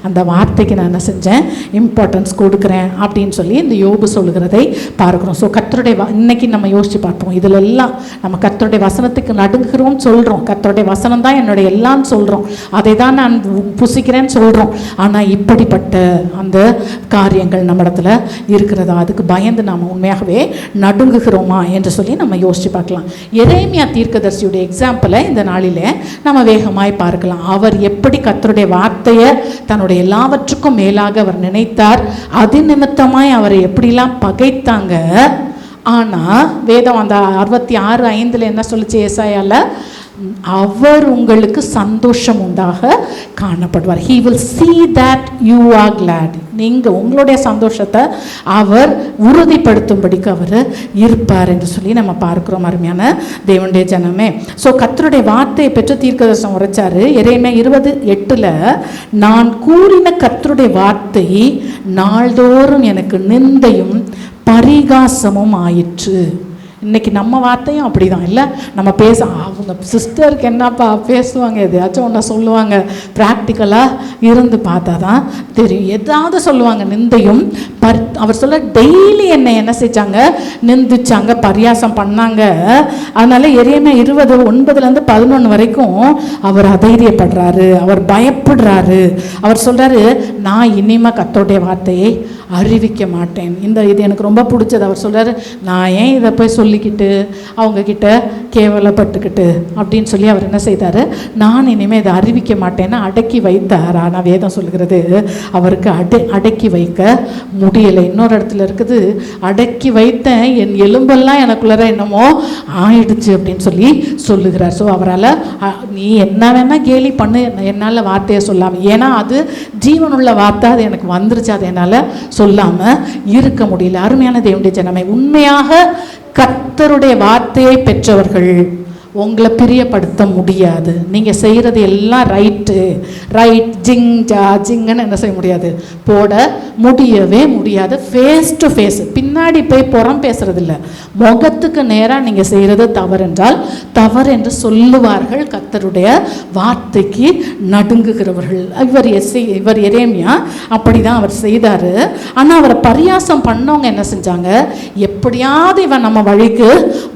அந்த வார்த்தைக்கு நான் என்ன செஞ்சேன், இம்பார்ட்டன்ஸ் கொடுக்குறேன் அப்படின்னு சொல்லி இந்த யோபு சொல்லுகிறதை பார்க்குறோம். ஸோ கர்த்தருடைய இன்னைக்கு நம்ம யோசித்து பார்ப்போம். இதில் எல்லாம் நம்ம கர்த்தருடைய வசனத்துக்கு நடுங்குகிறோம் சொல்கிறோம், கர்த்தருடைய வசனம் தான் என்னுடைய எல்லாம்னு சொல்கிறோம், அதை தான் நான் புசிக்கிறேன்னு சொல்கிறோம். ஆனால் இப்படிப்பட்ட அந்த காரியங்கள் நம்ம இடத்துல இருக்கிறதா, அதுக்கு பயந்து நாம் உண்மையாகவே நடுங்குகிறோமா என்று சொல்லி நம்ம யோசித்து பார்க்கலாம். எரேமியா தீர்க்கதரிசியுடைய எக்ஸாம்பிளை இந்த நாளில் நம்ம வேகமாய் பார்க்கலாம். அவர் எப்படி கர்த்தருடைய வார்த்தையை தன்னுடைய எல்லாவற்றுக்கும் மேலாக அவர் நினைத்தார், அது நிமித்தமாய் அவரை எப்படிலாம் பகைத்தாங்க. ஆனால் வேதம் அந்த 66:5 என்ன சொல்லிச்சு, ஏசாயால அவர் உங்களுக்கு சந்தோஷம் உண்டாக காணப்படுவார். He will see that you are glad. நீங்கள் உங்களுடைய சந்தோஷத்தை அவர் உறுதிப்படுத்தும்படிக்கு அவர் இருப்பார் என்று சொல்லி நம்ம பார்க்கிறோம் அருமையான தேவனுடைய ஜனமே. ஸோ கர்த்தருடைய வார்த்தையை பெற்று தீர்க்கதரிசனம் உரைச்சாரு. எரேமியா 20:8 நான் கூறின கர்த்தருடைய வார்த்தை நாள்தோறும் எனக்கு நிந்தையும் பரிகாசமும் ஆயிற்று. இன்றைக்கி நம்ம வார்த்தையும் அப்படி தான் இல்லை, நம்ம அவங்க சிஸ்டருக்கு என்னப்பா பேசுவாங்க, எதையாச்சும் ஒன்று சொல்லுவாங்க, ப்ராக்டிக்கலாக இருந்து பார்த்தா தான் தெரியும். எதாவது சொல்லுவாங்க நிந்தையும் அவர் சொல்ல டெய்லி என்ன செஞ்சாங்க, நிந்திச்சாங்க, பரியாசம் பண்ணாங்க. அதனால எரேமியா 20:9-11 வரைக்கும் அவர் அதைரியப்படுறாரு, அவர் பயப்படுறாரு. அவர் சொல்கிறாரு, நான் இனிமே கர்த்தருடைய வார்த்தையை அறிவிக்க மாட்டேன். இது எனக்கு ரொம்ப பிடிச்சது. அவர் சொல்கிறார், நான் ஏன் இதை போய் சொல்லிக்கிட்டு அவங்கக்கிட்ட கேவலப்பட்டுக்கிட்டு அப்படின்னு சொல்லி அவர் என்ன செய்தார், நான் இனிமேல் இதை அறிவிக்க மாட்டேன்னு அடக்கி வைத்தார். ஆனால் வேதம் சொல்லுகிறது அவருக்கு அடக்கி வைக்க முடியலை. இன்னொரு இடத்துல இருக்குது, அடக்கி வைத்தேன், என் எலும்பெல்லாம் எனக்குள்ளார என்னமோ ஆயிடுச்சு அப்படின்னு சொல்லி சொல்லுகிறார். ஸோ அவரால் நீ என்ன வேணால் கேலி பண்ணு, என்னால் வார்த்தையை சொல்லாமல், ஏன்னா அது ஜீவனுள்ள வார்த்தை, அது எனக்கு வந்துருச்சு, அது என்னால் சொல்லாமல் இருக்க முடியல. அருமையான தேவனுடைய ஜனமே, உண்மையாக கர்த்தருடைய வார்த்தையை பெற்றவர்கள் உங்களை பிரியப்படுத்த முடியாது. நீங்கள் செய்கிறது எல்லாம் ரைட் ஜிங்குன்னு என்ன செய்ய முடியாது, போட முடியவே முடியாது. ஃபேஸ் டு ஃபேஸ், பின்னாடி போய் புறம் பேசுறதில்ல, முகத்துக்கு நேராக நீங்கள் செய்கிறது தவறென்றால் தவறு என்று சொல்லுவார்கள். கர்த்தருடைய வார்த்தைக்கு நடுங்குகிறவர்கள். இவர் எரேமியா அப்படி தான் அவர் செய்தார். ஆனால் அவரை பரியாசம் பண்ணவங்க என்ன செஞ்சாங்க, எப்படியாவது இவன் நம்ம வழிக்கு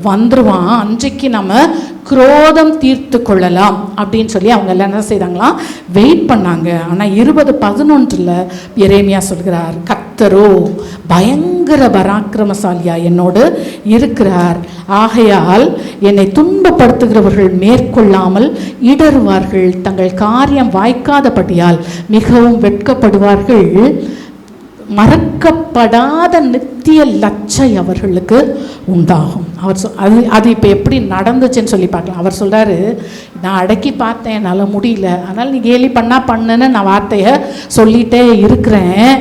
வந்துருவான், அன்றைக்கு நம்ம குரோதம் தீர்த்து கொள்ளலாம் அப்படின்னு சொல்லி அவங்க எல்லாம் என்ன செய்தாங்களாம், வெயிட் பண்ணாங்க. ஆனால் 20:11 எரேமியா சொல்கிறார், கர்த்தரோ பயங்கர பராக்கிரமசாலியா என்னோடு இருக்கிறார், ஆகையால் என்னை துன்பப்படுத்துகிறவர்கள் மேற்கொள்ளாமல் இடறுவார்கள், தங்கள் காரியம் வாய்க்காதபடியால் மிகவும் வெட்கப்படுவார்கள், மறக்கப்படாத நித்திய லட்சை அவர்களுக்கு உண்டாகும். அது இப்போ எப்படி நடந்துச்சுன்னு சொல்லி பார்க்கலாம். அவர் சொல்கிறாரு, நான் அடக்கி பார்த்தேன், என்னால் முடியல, அதனால் நீ கேலி பண்ணுன்னு நான் வார்த்தையை சொல்லிகிட்டே இருக்கிறேன்.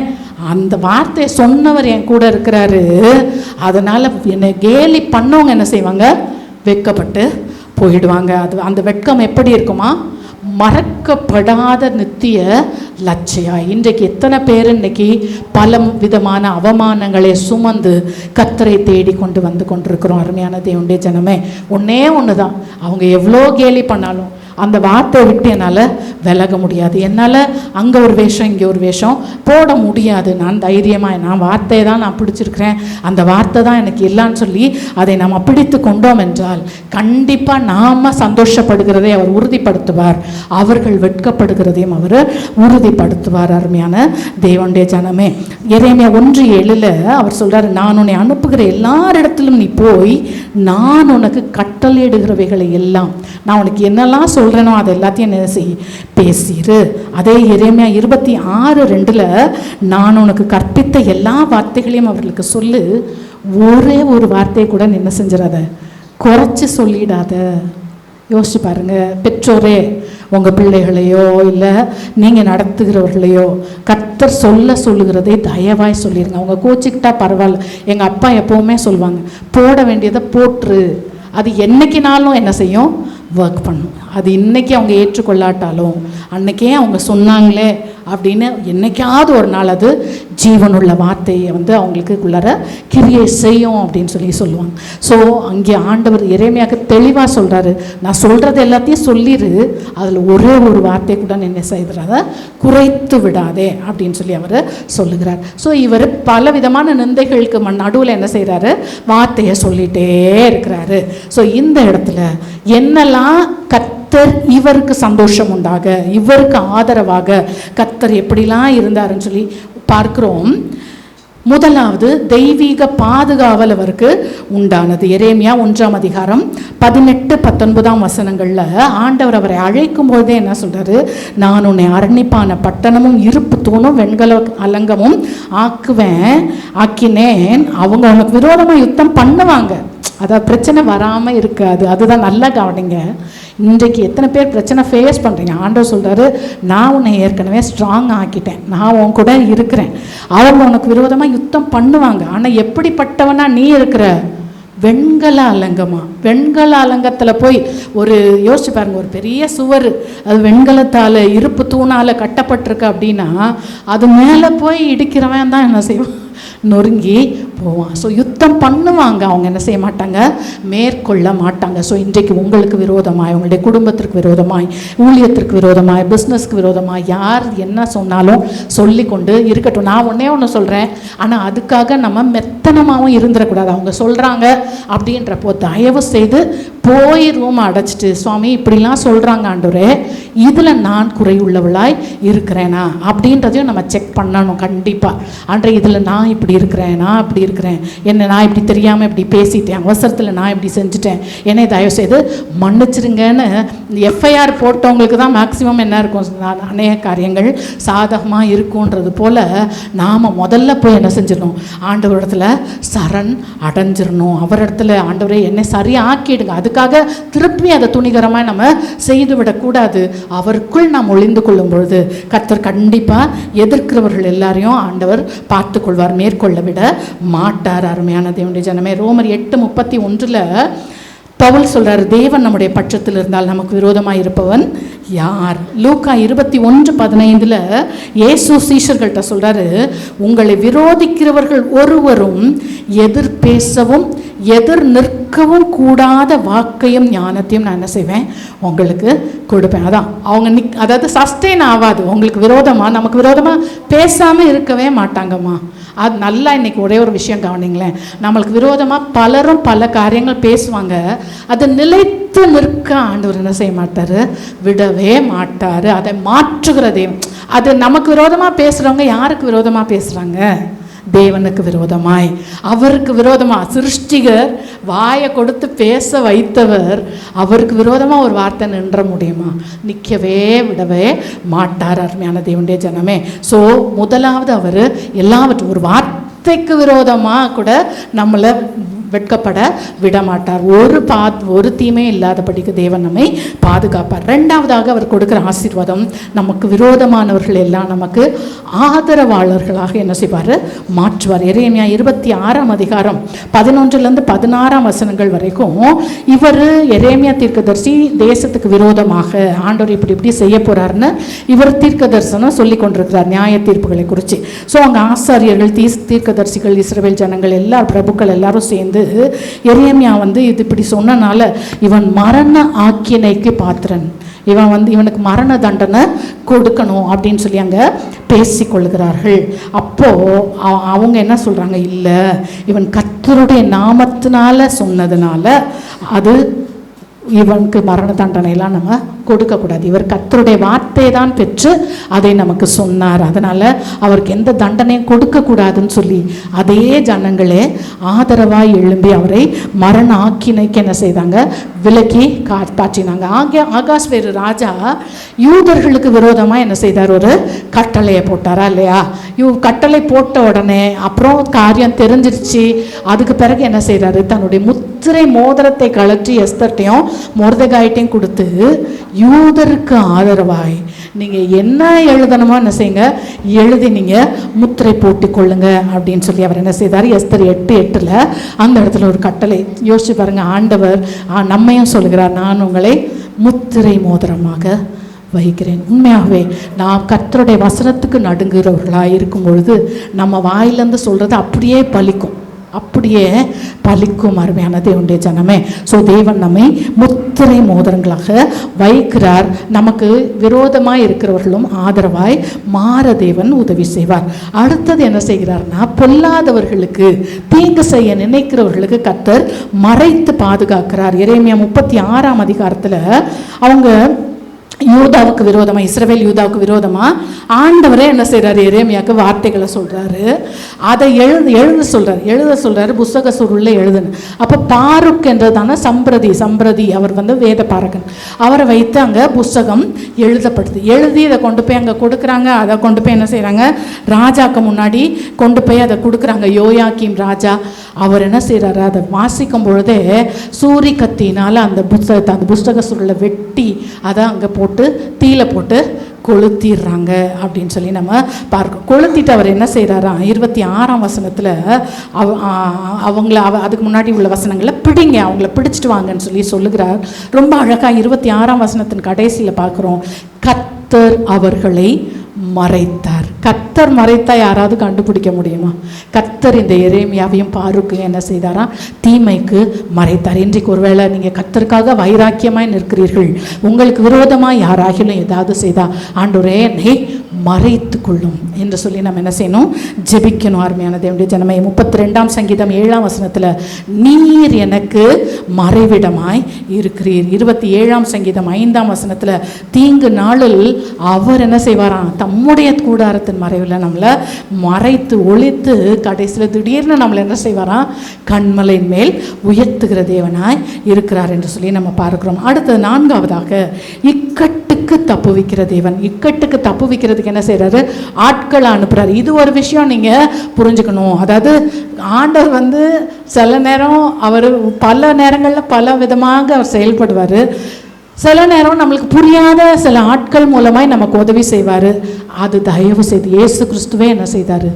அந்த வார்த்தையை சொன்னவர் என் கூட இருக்கிறாரு, அதனால் என்னை கேலி பண்ணவங்க என்ன செய்வாங்க, வெட்கப்பட்டு போயிடுவாங்க. அந்த வெட்கம் எப்படி இருக்குமா, மறக்கப்படாத நித்திய லட்சியா. இன்றைக்கு எத்தனை பேர் இன்னைக்கு பல விதமான அவமானங்களை சுமந்து கர்த்தரை தேடி கொண்டு வந்து கொண்டிருக்கிறோம். அருமையான தேவனுடைய ஜனமே, ஒன்று தான், அவங்க எவ்வளோ கேலி பண்ணாலும் அந்த வார்த்தையை விட்டு என்னால் விலக முடியாது. என்னால் அங்கே ஒரு வேஷம் இங்கே ஒரு வேஷம் போட முடியாது. நான் தைரியமாக நான் வார்த்தையை தான் நான் பிடிச்சிருக்கிறேன், அந்த வார்த்தை தான் எனக்கு இல்லைன்னு சொல்லி அதை நாம் பிடித்து கொண்டோம் என்றால் கண்டிப்பாக நாம் சந்தோஷப்படுகிறதை அவர் உறுதிப்படுத்துவார், அவர்கள் வெட்கப்படுகிறதையும் அவர் உறுதிப்படுத்துவார். அருமையான தேவனுடைய ஜனமே, எரேமியா 1:7 அவர் சொல்கிறார், நான் உன்னை அனுப்புகிற எல்லாரிடத்திலும் நீ போய் நான் உனக்கு கட்டளையிடுகிறவைகளை எல்லாம், நான் உனக்கு என்னெல்லாம் சொல்கிறேனோ அது எல்லாத்தையும் என்ன செய், பேசிடு. அதே எரேமியா 26:2 நான் உனக்கு கற்பித்த எல்லா வார்த்தைகளையும் அவர்களுக்கு சொல்லு, ஒரே ஒரு வார்த்தையை கூட என்ன செஞ்சிடாத, குறைச்சி சொல்லிடாத. யோசிச்சு பாருங்க, பெற்றோரே உங்கள் பிள்ளைகளையோ இல்லை நீங்கள் நடத்துகிறவர்களையோ கர்த்தர் சொல்லுகிறதை தயவாய் சொல்லிடுங்க. அவங்க கோச்சிக்கிட்டா பரவாயில்ல. எங்கள் அப்பா எப்போவுமே சொல்லுவாங்க, போட வேண்டியதை போட்டுரு, அது என்னைக்குனாலும் என்ன செய்யும், ஒர்க் பண்ணும். அது இன்றைக்கி அவங்க ஏற்றுக்கொள்ளாட்டாலும் அன்றைக்கே அவங்க சொன்னாங்களே அப்படின்னு என்னைக்காவது ஒரு நாள் அது ஜீவனுள்ள வார்த்தையை அவங்களுக்கு உள்ளார கிரியை செய்யும் அப்படின்னு சொல்லுவாங்க. ஸோ அங்கே ஆண்டவர் எரேமியாவுக்கு தெளிவாக சொல்கிறாரு, நான் சொல்கிறது எல்லாத்தையும் சொல்லிடு, அதில் ஒரே ஒரு வார்த்தை கூட என்ன செய்கிறாத குறைத்து விடாதே அப்படின்னு சொல்லி அவர் சொல்லுகிறார். ஸோ இவர் பல விதமான நிந்தைகளுக்கு நடுவில் என்ன செய்கிறாரு, வார்த்தையை சொல்லிகிட்டே இருக்கிறாரு. ஸோ இந்த இடத்துல என்னெல்லாம் கர்த்தர் இவருக்கு சந்தோஷம் உண்டாக, இவருக்கு ஆதரவாக கர்த்தர் எப்படிலாம் இருந்தாருன்னு சொல்லி பார்க்கிறோம். முதலாவது தெய்வீக பாதுகாவல் அவருக்கு உண்டானது. எரேமியா 1:18-19 ஆண்டவர் அவரை அழைக்கும் பொழுதே என்ன சொல்றாரு, நான் உன்னை அரணிப்பான பட்டணமும் இருப்பு தூணும் வெண்கல அலங்கமும் ஆக்கினேன். அவங்க உனக்கு விரோதமாக யுத்தம் பண்ணுவாங்க, அதாவது பிரச்சனை வராமல் இருக்காது. அதுதான் நல்லா கவனிங்க. இன்றைக்கு எத்தனை பேர் பிரச்சனை ஃபேஸ் பண்ணுறீங்க? ஆண்டவர் சொல்கிறாரு, நான் உன்னை ஏற்கனவே ஸ்ட்ராங் ஆக்கிட்டேன், நான் உன் கூட இருக்கிறேன். அவங்க உனக்கு விரோதமாக யுத்தம் பண்ணுவாங்க. ஆனால் எப்படிப்பட்டவனா நீ இருக்கிற? வெண்கல அலங்கமா. வெண்கல அலங்கத்தில் போய் ஒரு யோசிச்சு பாருங்க, ஒரு பெரிய சுவர் அது வெண்கலத்தால் இருப்பு தூணால் கட்டப்பட்டிருக்கு அப்படின்னா அது மேலே போய் இடிக்கிறவன் தான் என்ன செய்வான்? நொறுங்கி போவான். ஸோ யுத்தம் பண்ணுவாங்க, அவங்க என்ன செய்ய மாட்டாங்க? மேற்கொள்ள மாட்டாங்க. ஸோ இன்றைக்கு உங்களுக்கு விரோதமாய், உங்களுடைய குடும்பத்திற்கு விரோதமாய், ஊழியத்திற்கு விரோதமாய், பிஸ்னஸ்க்கு விரோதமாய் யார் என்ன சொன்னாலும் சொல்லி கொண்டு இருக்கட்டும். நான் ஒன்று சொல்கிறேன், ஆனால் அதுக்காக நம்ம மெத்தனமாகவும் இருந்துடக்கூடாது. அவங்க சொல்கிறாங்க அப்படின்றப்போ தயவு செய்து போய் ரூம் அடைச்சிட்டு, சுவாமி இப்படிலாம் சொல்கிறாங்க ஆண்டவரே, இதில் நான் குறையுள்ளவளாய் இருக்கிறேனா அப்படின்றதையும் நம்ம செக் பண்ணணும் கண்டிப்பாக. ஆண்டவரே இதில் நான் இப்படி இருக்கிறேன், நான் அப்படி இருக்கிறேன், நான் இப்படி தெரியாமல் இப்படி பேசிட்டேன், அவசரத்தில் நான் இப்படி செஞ்சுட்டேன், என்னை தயவுசெய்து மன்னிச்சிருங்கன்னு எஃப்ஐஆர் போட்டவங்களுக்கு தான் மேக்சிமம் என்ன இருக்கும்? அநேக காரியங்கள் சாதகமாக இருக்குன்றது போல் நாம் முதல்ல போய் என்ன செஞ்சிடணும்? ஆண்டவரிடத்துல சரண் அடைஞ்சிடணும். அவரிடத்துல ஆண்டவரே என்னை சரியாக ஆக்கிடுங்க. அதுக்காக திருப்பி அதை துணிகரமாக நம்ம செய்து விடக்கூடாது. அவருக்குள் நாம் ஒளிந்து கொள்ளும் பொழுது கர்த்தர் கண்டிப்பாக எதிர்க்கிறவர்கள் எல்லாரையும் ஆண்டவர் பார்த்து கொள்வார், மேற்கொள்ள விட மாட்டார். அருமையான தேவனுடைய ஜனமே, ரோமர் 8:31 பவுல் சொல்றாரு, தேவன் நம்முடைய பட்சத்தில் இருந்தால் நமக்கு விரோதமாக இருப்பவன் யார்? லூக்கா 21:15 இயேசு சீஷர்கள்ட்ட சொல்றாரு, உங்களை விரோதிக்கிறவர்கள் ஒருவரும் எதிர் பேசவும் எதிர் நிற்கவும் கூடாத வாக்கையும் ஞானத்தையும் நான் என்ன செய்வேன்? உங்களுக்கு கொடுப்பேன். அதான் அவங்க அதாவது சஸ்டெயின் ஆகாது. உங்களுக்கு விரோதமாக, நமக்கு விரோதமாக பேசாமல் இருக்கவே மாட்டாங்கம்மா. அது நல்லா இன்னைக்கு ஒரே ஒரு விஷயம் கவனிங்களேன். நம்மளுக்கு விரோதமாக பலரும் பல காரியங்கள் பேசுவாங்க, அது நிலைத்து நிற்க ஆண்டவர் என்ன செய்ய மாட்டார்? விடவே மாட்டார். அதை மாற்றுகிறதே. அது நமக்கு விரோதமாக பேசுகிறவங்க யாருக்கு விரோதமாக பேசுகிறாங்க? தேவனுக்கு விரோதமாய், அவருக்கு விரோதமாக. சிருஷ்டிகர் வாயை கொடுத்து பேச வைத்தவர், அவருக்கு விரோதமாக ஒரு வார்த்தை நின்ற முடியுமா? நிற்கவே விடவே மாட்டார். அருமையான தேவனுடைய ஜனமே, ஸோ முதலாவது அவர் எல்லாவற்றும் ஒரு வார்த்தைக்கு விரோதமாக கூட நம்மளை வெட்கப்பட விடமாட்டார். ஒரு தீமையும் இல்லாதபடிக்கு தேவன் நம்மை பாதுகாப்பார். ரெண்டாவதாக அவர் கொடுக்குற ஆசீர்வாதம், நமக்கு விரோதமானவர்கள் எல்லாம் நமக்கு ஆதரவாளர்களாக என்ன செய்வார்? மாற்றுவார். எரேமியா 26:11-16 வரைக்கும் இவர் எரேமியா தீர்க்கதரிசி தேசத்துக்கு விரோதமாக ஆண்டவர் இப்படி செய்ய போறாருன்னு இவர் தீர்க்க தரிசனம் சொல்லி கொண்டிருக்கிறார், நியாய தீர்ப்புகளை குறித்து. ஸோ அங்கே ஆசாரியர்கள், தீர்க்கதரிசிகள், இஸ்ரவேல் ஜனங்கள் எல்லாரும், பிரபுக்கள் எல்லாரும் சேர்ந்து எரேமியா இது இப்படி சொன்னனால இவன் மரண ஆக்கினைக்கு பாத்திரன், இவனுக்கு மரண தண்டனை கொடுக்கணும் அப்படின்னு சொல்லி அங்கே பேசிக்கொள்கிறார்கள். அப்போ அவங்க என்ன சொல்றாங்க? இல்லை, இவன் கர்த்தருடைய நாமத்தினால சொன்னதுனால அது இவனுக்கு மரண தண்டனையெல்லாம் நம்ம கொடுக்கக்கூடாது. இவர் கர்த்தருடைய வார்த்தையை தான் பெற்று அதை நமக்கு சொன்னார், அதனால் அவருக்கு எந்த தண்டனையும் கொடுக்கக்கூடாதுன்னு சொல்லி அதே ஜனங்களே ஆதரவாக எழும்பி அவரை மரண ஆக்கினைக்கு என்ன செய்தாங்க? விலக்கி காட்டினாங்க. ஆகாஸ்வேரு ராஜா யூதர்களுக்கு விரோதமாக என்ன செய்தார்? ஒரு கட்டளையை போட்டாரா இல்லையா? கட்டளை போட்ட உடனே அப்புறம் காரியம் தெரிஞ்சிருச்சு. அதுக்கு பிறகு என்ன செய்தார்? தன்னுடைய முத்திரை மோதிரத்தை கழற்றி எஸ்தர்ட்டையும் மொர்தெகாய்ட்டையும் கொடுத்து, யூதருக்கு ஆதரவாய் நீங்கள் என்ன எழுதணுமோ என்ன செய்யுங்க, எழுதி நீங்கள் முத்திரை போட்டு கொள்ளுங்க அப்படின்னு சொல்லி அவர் என்ன செய்தார்? எஸ்தர் 8:8 அந்த இடத்துல ஒரு கட்டளை. யோசிச்சு பாருங்க, ஆண்டவர் நம்மையும் சொல்கிறார், நான் உங்களை முத்திரை மோதிரமாக வைக்கிறேன். உண்மையாகவே நாம் கர்த்தருடைய வசனத்துக்கு நடுங்குகிறவர்களாக இருக்கும் பொழுது நம்ம வாயிலேருந்து சொல்கிறது அப்படியே பலிக்கும், அப்படியே பலிக்கும். அருமையான தேவனுடைய ஜனமே, ஸோ தேவன் நம்மை முத்திரை மோதிரங்களாக வைக்கிறார். நமக்கு விரோதமாய் இருக்கிறவர்களும் ஆதரவாய் மாற தேவன் உதவி செய்வார். அடுத்தது என்ன செய்கிறார்னா, பொல்லாதவர்களுக்கு தீங்கு செய்ய நினைக்கிறவர்களுக்கு கர்த்தர் மறைத்து பாதுகாக்கிறார். எரேமியா 36 அவங்க யூதாவுக்கு விரோதமாக, இஸ்ரவேல் யூதாவுக்கு விரோதமாக ஆண்டவரே என்ன செய்கிறாரு? எரேமியாவுக்கு வார்த்தைகளை சொல்கிறாரு, அதை எழுத சொல்கிறாரு, புஸ்தக சுருளில் எழுதுன்னு. அப்போ பாருக் என்றதான சம்பிரதி அவர் வேத பாரகன், அவரை வைத்து அங்கே புஸ்தகம் எழுதப்படுது. எழுதி இதை கொண்டு போய் அங்கே கொடுக்குறாங்க. அதை கொண்டு போய் என்ன செய்கிறாங்க? ராஜாக்கு முன்னாடி கொண்டு போய் அதை கொடுக்குறாங்க. யோயாக்கீம் ராஜா அவர் என்ன செய்கிறாரு, அதை வாசிக்கும் பொழுதே சூரி கத்தினால் அந்த புஸ்தக சுருளை வெட்டி அதை அங்கே போட்டு தீயில போட்டு கொளுத்திடுறாங்க அப்படின்னு சொல்லி நம்ம பார்க்கணும். கொளுத்திட்டு அவர் என்ன செய்கிறாராம், 26ஆம் வசனத்தில் அதுக்கு முன்னாடி உள்ள வசனங்களில் பிடிங்க, அவங்கள பிடிச்சிட்டு வாங்கன்னு சொல்லி சொல்லுகிறார். ரொம்ப அழகாக 26ஆம் வசனத்தின் கடைசியில் பார்க்குறோம், கர்த்தர் அவர்களை மறைத்தார். கர்த்தர் மறைத்தா யாராவது கண்டுபிடிக்க முடியுமா? கர்த்தர் இந்த எரேமியாவையும் பாருக்கையும் என்ன செய்தாரா, தீமைக்கு மறைத்தார். இன்றைக்கு ஒருவேளை நீங்கள் கர்த்தருக்காக வைராக்கியமாய் நிற்கிறீர்கள், உங்களுக்கு விரோதமாக யாராகிலும் ஏதாவது செய்தா, ஆண்டவரே என்னை மறைத்து கொள்ளும் என்று சொல்லி நம்ம என்ன செய்யணும், ஜெபிக்கணும். அருமையான தேவனுடைய ஜனமே, 32ஆம் சங்கீதம் 7ஆம் வசனத்தில் நீர் எனக்கு மறைவிடமாய் இருக்கிறீர். 27ஆம் சங்கீதம் 5ஆம் வசனத்தில் தீங்கு நாளில் அவர் என்ன செய்வாராம், தம்முடைய கூடாரத்தின் மறைவில் நம்மளை மறைத்து ஒளித்து கடைசியில் திடீர்னு நம்மளை என்ன செய்வாராம், கண்மலையின் மேல் உயர்த்துகிற தேவனாய் இருக்கிறார் என்று சொல்லி நம்ம பார்க்கிறோம். அடுத்தது 4ஆவதாக இக்கட்டுக்கு தப்புவிக்கிற தேவன். இக்கட்டுக்கு தப்புவிக்கிறதுக்கு என்ன செய்யறாரு, ஆட்களை அனுப்புறாரு. இது ஒரு விஷயம் நீங்க புரிஞ்சுக்கணும். அதாவது ஆண்டவர் சில நேரம் அவர் பல நேரங்களில் பல விதமாக அவர் செயல்படுவார். சில நேரம் நம்மளுக்கு புரியாத சில ஆட்கள் மூலமாய் நமக்கு உதவி செய்வார். அது தயவு செய்து இயேசு கிறிஸ்துவே என்ன செய்தார்,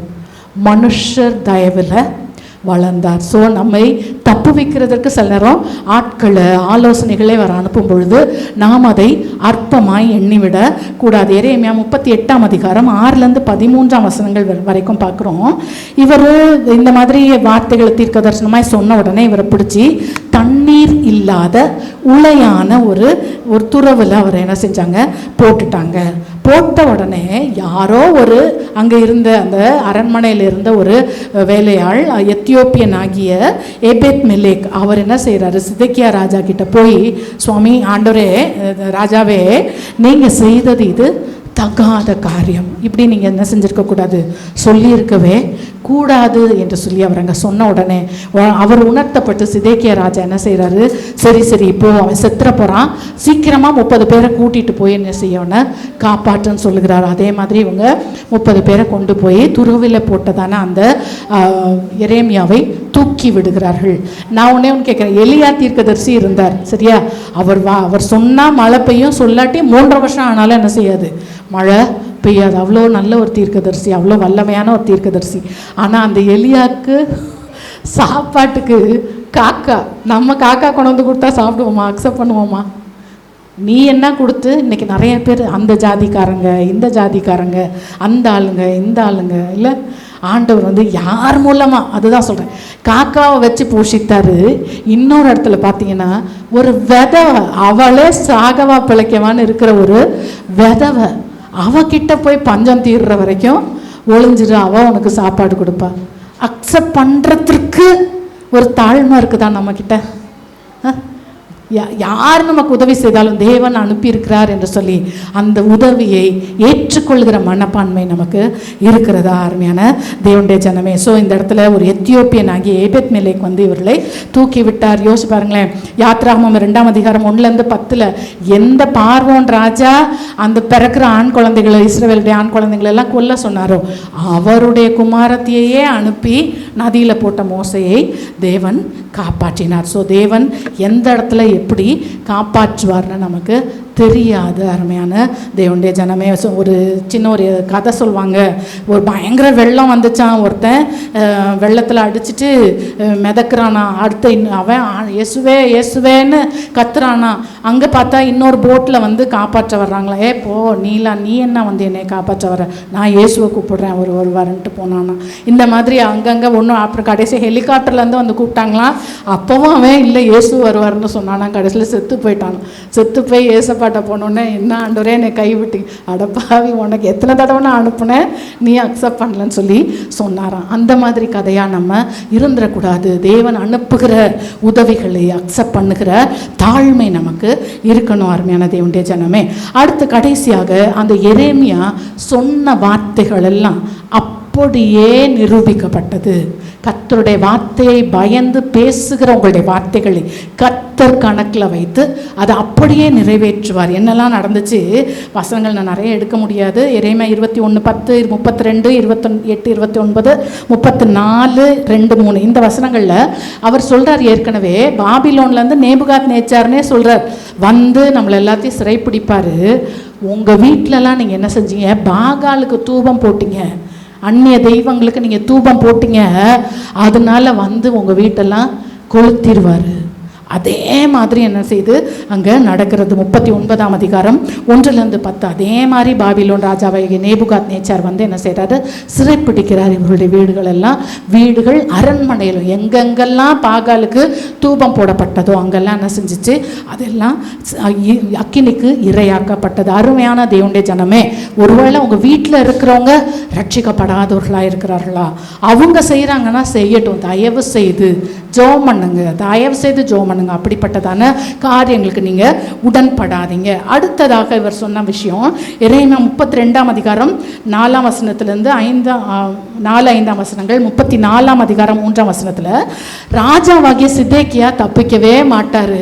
மனுஷர் தயவில் வளர்ந்தார். ஸோ நம்மை தப்பு வைக்கிறதற்கு சில நேரம் ஆட்களை ஆலோசனைகளை வர அனுப்பும் பொழுது நாம் அதை அற்பமாய் எண்ணிவிட கூடாது. எரேமியா 38ஆம் அதிகாரம் 6லேருந்து 13ஆம் வசனங்கள் வரைக்கும் பார்க்குறோம். இவர் இந்த மாதிரி வார்த்தைகளை தீர்க்க தரிசனமாய் சொன்ன உடனே இவரை பிடிச்சி தண்ணீர் இல்லாத உளையான ஒரு துறவில் அவரை என்ன செஞ்சாங்க, போட்டுட்டாங்க. போட்ட உடனே யாரோ ஒரு அங்கே இருந்த அந்த அரண்மனையில் இருந்த ஒரு வேலையாள் எத்தியோப்பியன் ஆகிய ஏபேத் மெலேக் அவர் என்ன செய்கிறாரு, சிதேக்கியா ராஜா கிட்ட போய், சுவாமி ஆண்டவரே ராஜாவே, நீங்கள் செய்தது இது தகாத காரியம், இப்படி நீங்கள் என்ன செஞ்சுருக்கக்கூடாது, சொல்லியிருக்கவே கூடாது என்று சொல்லி அவர் அங்கே சொன்ன உடனே அவர் உணர்த்தப்பட்டு சிதேக்கியா ராஜா என்ன செய்கிறாரு, சரி இப்போ அவன் செத்துற போகிறான், சீக்கிரமாக 30 பேரை கூட்டிகிட்டு போய் என்ன செய்யணும்னு காப்பாற்றுன்னு சொல்லுகிறார். அதே மாதிரி இவங்க 30 பேரை கொண்டு போய் துருவில் போட்டதான அந்த எரேமியாவை தூக்கி விடுகிறார்கள். நான் ஒன்று கேட்குறேன், எலியா தீர்க்கதரிசி இருந்தார் சரியா, அவர் சொன்னால் மழை பெய்யும், சொல்லாட்டி 3.5 வருஷம் ஆனாலும் என்ன செய்யாது, மழை பெய்யாது. அவ்வளோ நல்ல ஒரு தீர்க்கதரிசி, அவ்வளோ வல்லமையான ஒரு தீர்க்கதரிசி. ஆனால் அந்த எலியாவுக்கு சாப்பாட்டுக்கு காக்கா, நம்ம காக்கா கொண்டு வந்து கொடுத்தா சாப்பிடுவோமா, அக்செப்ட் பண்ணுவோமா? நீ என்ன கொடுத்து இன்றைக்கி நிறைய பேர் அந்த ஜாதிக்காரங்க இந்த ஜாதிக்காரங்க, அந்த ஆளுங்க இந்த ஆளுங்க, இல்லை ஆண்டவர் யார் மூலமாக, அதுதான் சொல்கிறேன், காக்காவை வச்சு போஷித்தாரு. இன்னொரு இடத்துல பார்த்தீங்கன்னா ஒரு விதவை, அவளே சாகவா பிழைக்கவான்னு இருக்கிற ஒரு விதவை, அவகிட்ட போய் பஞ்சம் தீர்ற வரைக்கும் ஒளிஞ்சிரு, அவள் உனக்கு சாப்பாடு கொடுப்பா. அக்செப்ட் பண்ணுறதுக்கு ஒரு தாழ்மை இருக்குதா நம்மக்கிட்ட? யார் நமக்கு உதவி செய்தாலும் தேவன் அனுப்பியிருக்கிறார் என்று சொல்லி அந்த உதவியை ஏற்றுக்கொள்கிற மனப்பான்மை நமக்கு இருக்கிறதா அருமையான தேவனுடைய ஜனமே? ஸோ இந்த இடத்துல ஒரு எத்தியோப்பியன் ஆகிய ஏபேத் மெலேக் இவர்களை தூக்கி விட்டார். யோசிச்சு பாருங்களேன், யாத்ராகமம் 2ஆம் அதிகாரம் 1லேருந்து 10 எந்த பார்வோன் ராஜா அந்த பிறக்கிற ஆண் குழந்தைகளை, இஸ்ரவேலுடைய ஆண் குழந்தைகளை எல்லாம் கொல்ல சொன்னாரோ அவருடைய குமாரத்தியையே அனுப்பி நதியில் போட்ட மோசையை தேவன் காப்பாற்றினார். ஸோ தேவன் எந்த இடத்துல எப்படி காப்பாற்றுவார்னு நமக்கு தெரியாது அருமையான தேவனுடைய ஜனமே. ஒரு சின்ன ஒரு கதை சொல்லுவாங்க. ஒரு பயங்கர வெள்ளம் வந்துச்சான், ஒருத்தன் வெள்ளத்தில் அடிச்சுட்டு மிதக்கிறானா, அடுத்த அவன் இயேசுவே இயேசுவேன்னு கத்துறானா. அங்கே பார்த்தா இன்னொரு போட்டில் காப்பாற்ற வர்றாங்களா, போ நீலா, நீ என்ன என்னை காப்பாற்ற வர, நான் இயேசுவை கூப்பிடுறேன் ஒரு வரன்ட்டு போனானா. இந்த மாதிரி அங்கங்கே ஒன்றும், அப்புறம் கடைசி ஹெலிகாப்டர்லேருந்து கூப்பிட்டாங்களாம். அப்போவும் அவன் இல்லை இயேசு வருவார்னு சொன்னானா. கடைசியில் செத்து போயிட்டான். செத்து போய் ஏசப்பாட்ட போனோடனே, என்ன ஆண்டவரே என்னை கைவிட்டு, அடப்பாவி உனக்கு எத்தனை தடவை நான் அனுப்புனேன், நீ அக்செப்ட் பண்ணலன்னு சொல்லி சொன்னாராம். அந்த மாதிரி கதையாக நம்ம இருந்துடக்கூடாது. தேவன் அனுப்புகிற உதவிகளை அக்செப்ட் பண்ணுகிற தாழ்மை நமக்கு இருக்கணும் அருமையான தேவனுடைய ஜனமே. அடுத்து கடைசியாக அந்த எரேமியா சொன்ன வார்த்தைகள் எல்லாம் அப்படியே நிரூபிக்கப்பட்டது. கர்த்தருடைய வார்த்தையை பயந்து பேசுகிற உங்களுடைய வார்த்தைகளை கர்த்தர் கணக்கில் வைத்து அதை அப்படியே நிறைவேற்றுவார். என்னெல்லாம் நடந்துச்சு வசனங்கள் நான் நிறைய எடுக்க முடியாது. எரேமியா 21:10, 32, 28, 29, 34, 2-3 இந்த வசனங்களில் அவர் சொல்கிறார். ஏற்கனவே பாபிலோன்லேருந்து நேபுகாத் நேச்சார்னே சொல்கிறார், வந்து நம்மளை எல்லாத்தையும் சிறைப்பிடிப்பார். உங்கள் வீட்டிலலாம் நீங்கள் என்ன செஞ்சீங்க? பாகாலுக்கு தூபம் போட்டீங்க, அந்நிய தெய்வங்களுக்கு நீங்கள் தூபம் போட்டீங்க, அதனால வந்து உங்கள் வீட்டெல்லாம் கொளுத்திடுவார். அதே மாதிரி என்ன செய்து அங்கே நடக்கிறது. 39ஆம் அதிகாரம் 1-10 அதே மாதிரி பாபிலோன் ராஜாவாகிய நேபுகாத் நேச்சார் வந்து என்ன செய்கிறாரு? சிறைப்பிடிக்கிறார் இவருடைய வீடுகள் அரண்மனையிலும் எங்கெங்கெல்லாம் பாகாலுக்கு தூபம் போடப்பட்டதோ அங்கெல்லாம் என்ன செஞ்சிச்சு? அதெல்லாம் அக்கினிக்கு இரையாக்கப்பட்டது. அருமையான தேவனுடைய ஜனமே, ஒருவேளை உங்கள் வீட்டில் இருக்கிறவங்க ரட்சிக்கப்படாதவர்களாக இருக்கிறார்களா? அவங்க செய்கிறாங்கன்னா செய்யட்டும், தயவு செய்து ஜெபம் பண்ணுங்க, தயவு செய்து ஜெபம் பண்ணுங்க. அப்படிப்பட்டதான காரியங்களுக்கு நீங்கள் உடன்படாதீங்க. அடுத்ததாக இவர் சொன்ன விஷயம் எரேமியா 32ஆம் அதிகாரம் 4ஆம் வசனத்திலிருந்து 4-5 வசனங்கள், 34ஆம் அதிகாரம் 3ஆம் வசனத்தில் ராஜாவாகிய சிதேக்கியா தப்பிக்கவே மாட்டார்.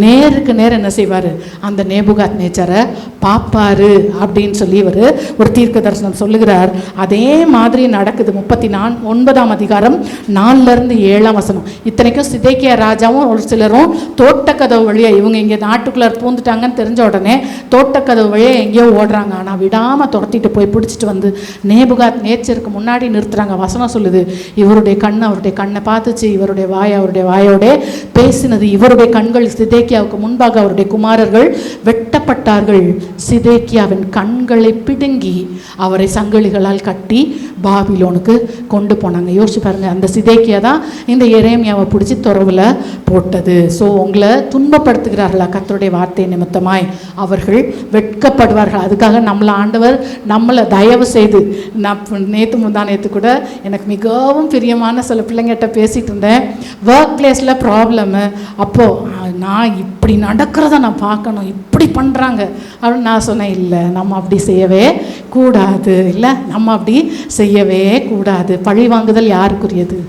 நேருக்கு நேர் என்ன செய்வார்? அந்த நேபுகாத் நேச்சாரை பார்ப்பாரு அப்படின்னு சொல்லி இவர் ஒரு தீர்க்க தரிசனம் சொல்லுகிறார். அதே மாதிரி நடக்குது. 39ஆம் அதிகாரம் 4-7ஆம் வசனம். இத்தனைக்கும் சிதேக்கியா ராஜாவும் ஒரு சிலரும் தோட்டக்கதவு வழியாக இவங்க இங்கே நாட்டுக்குள்ளே பூந்துட்டாங்கன்னு தெரிஞ்ச உடனே தோட்டக்கதவு வழியாக எங்கேயோ ஓடுறாங்க. ஆனால் விடாமல் துரத்திட்டு போய் பிடிச்சிட்டு வந்து நேபுகாத் நேச்சருக்கு முன்னாடி நிறுத்துறாங்க. வசனம் சொல்லுது, இவருடைய கண் அவருடைய கண்ணை பார்த்துச்சு, இவருடைய வாய் அவருடைய வாயோட பேசினது. இவருடைய கண்கள் சிதேக்கியாவுக்கு முன்பாக அவருடைய குமாரர்கள் வெட்டப்பட்டார்கள். சிதேக்கியாவின் கண்களை பிடுங்கி அவரை சங்கிலிகளால் கட்டி பாபிலோனுக்கு கொண்டு போனாங்க. யோசிச்சு பாருங்க, அந்த சிதேக்கியா தான் இந்த எரேமியாவை பிடிச்சி துறவில் போட்டது. ஸோ உங்களை துன்பப்படுத்துகிறார்களா கர்த்தருடைய வார்த்தை நிமித்தமாய் அவர்கள் வெட்கப்படுவார்கள். அதுக்காக நம்மளை ஆண்டவர் நம்மளை தயவு செய்து, நான் நேற்று கூட எனக்கு மிகவும் பிரியமான சில பிள்ளைங்கிட்ட பேசிகிட்டு இருந்தேன். ஒர்க் பிளேஸில் ப்ராப்ளமு, அப்போது நான் இப்படி நடக்கிறத நான் பார்க்கணும், இப்படி பண்ணுறாங்க அப்படின்னு நான் சொன்னேன், இல்லை நம்ம அப்படி செய்யவே கூடாது, இல்லை நம்ம அப்படி செய்யவே கூடாது. பழி வாங்குதல் யாருக்குரியது?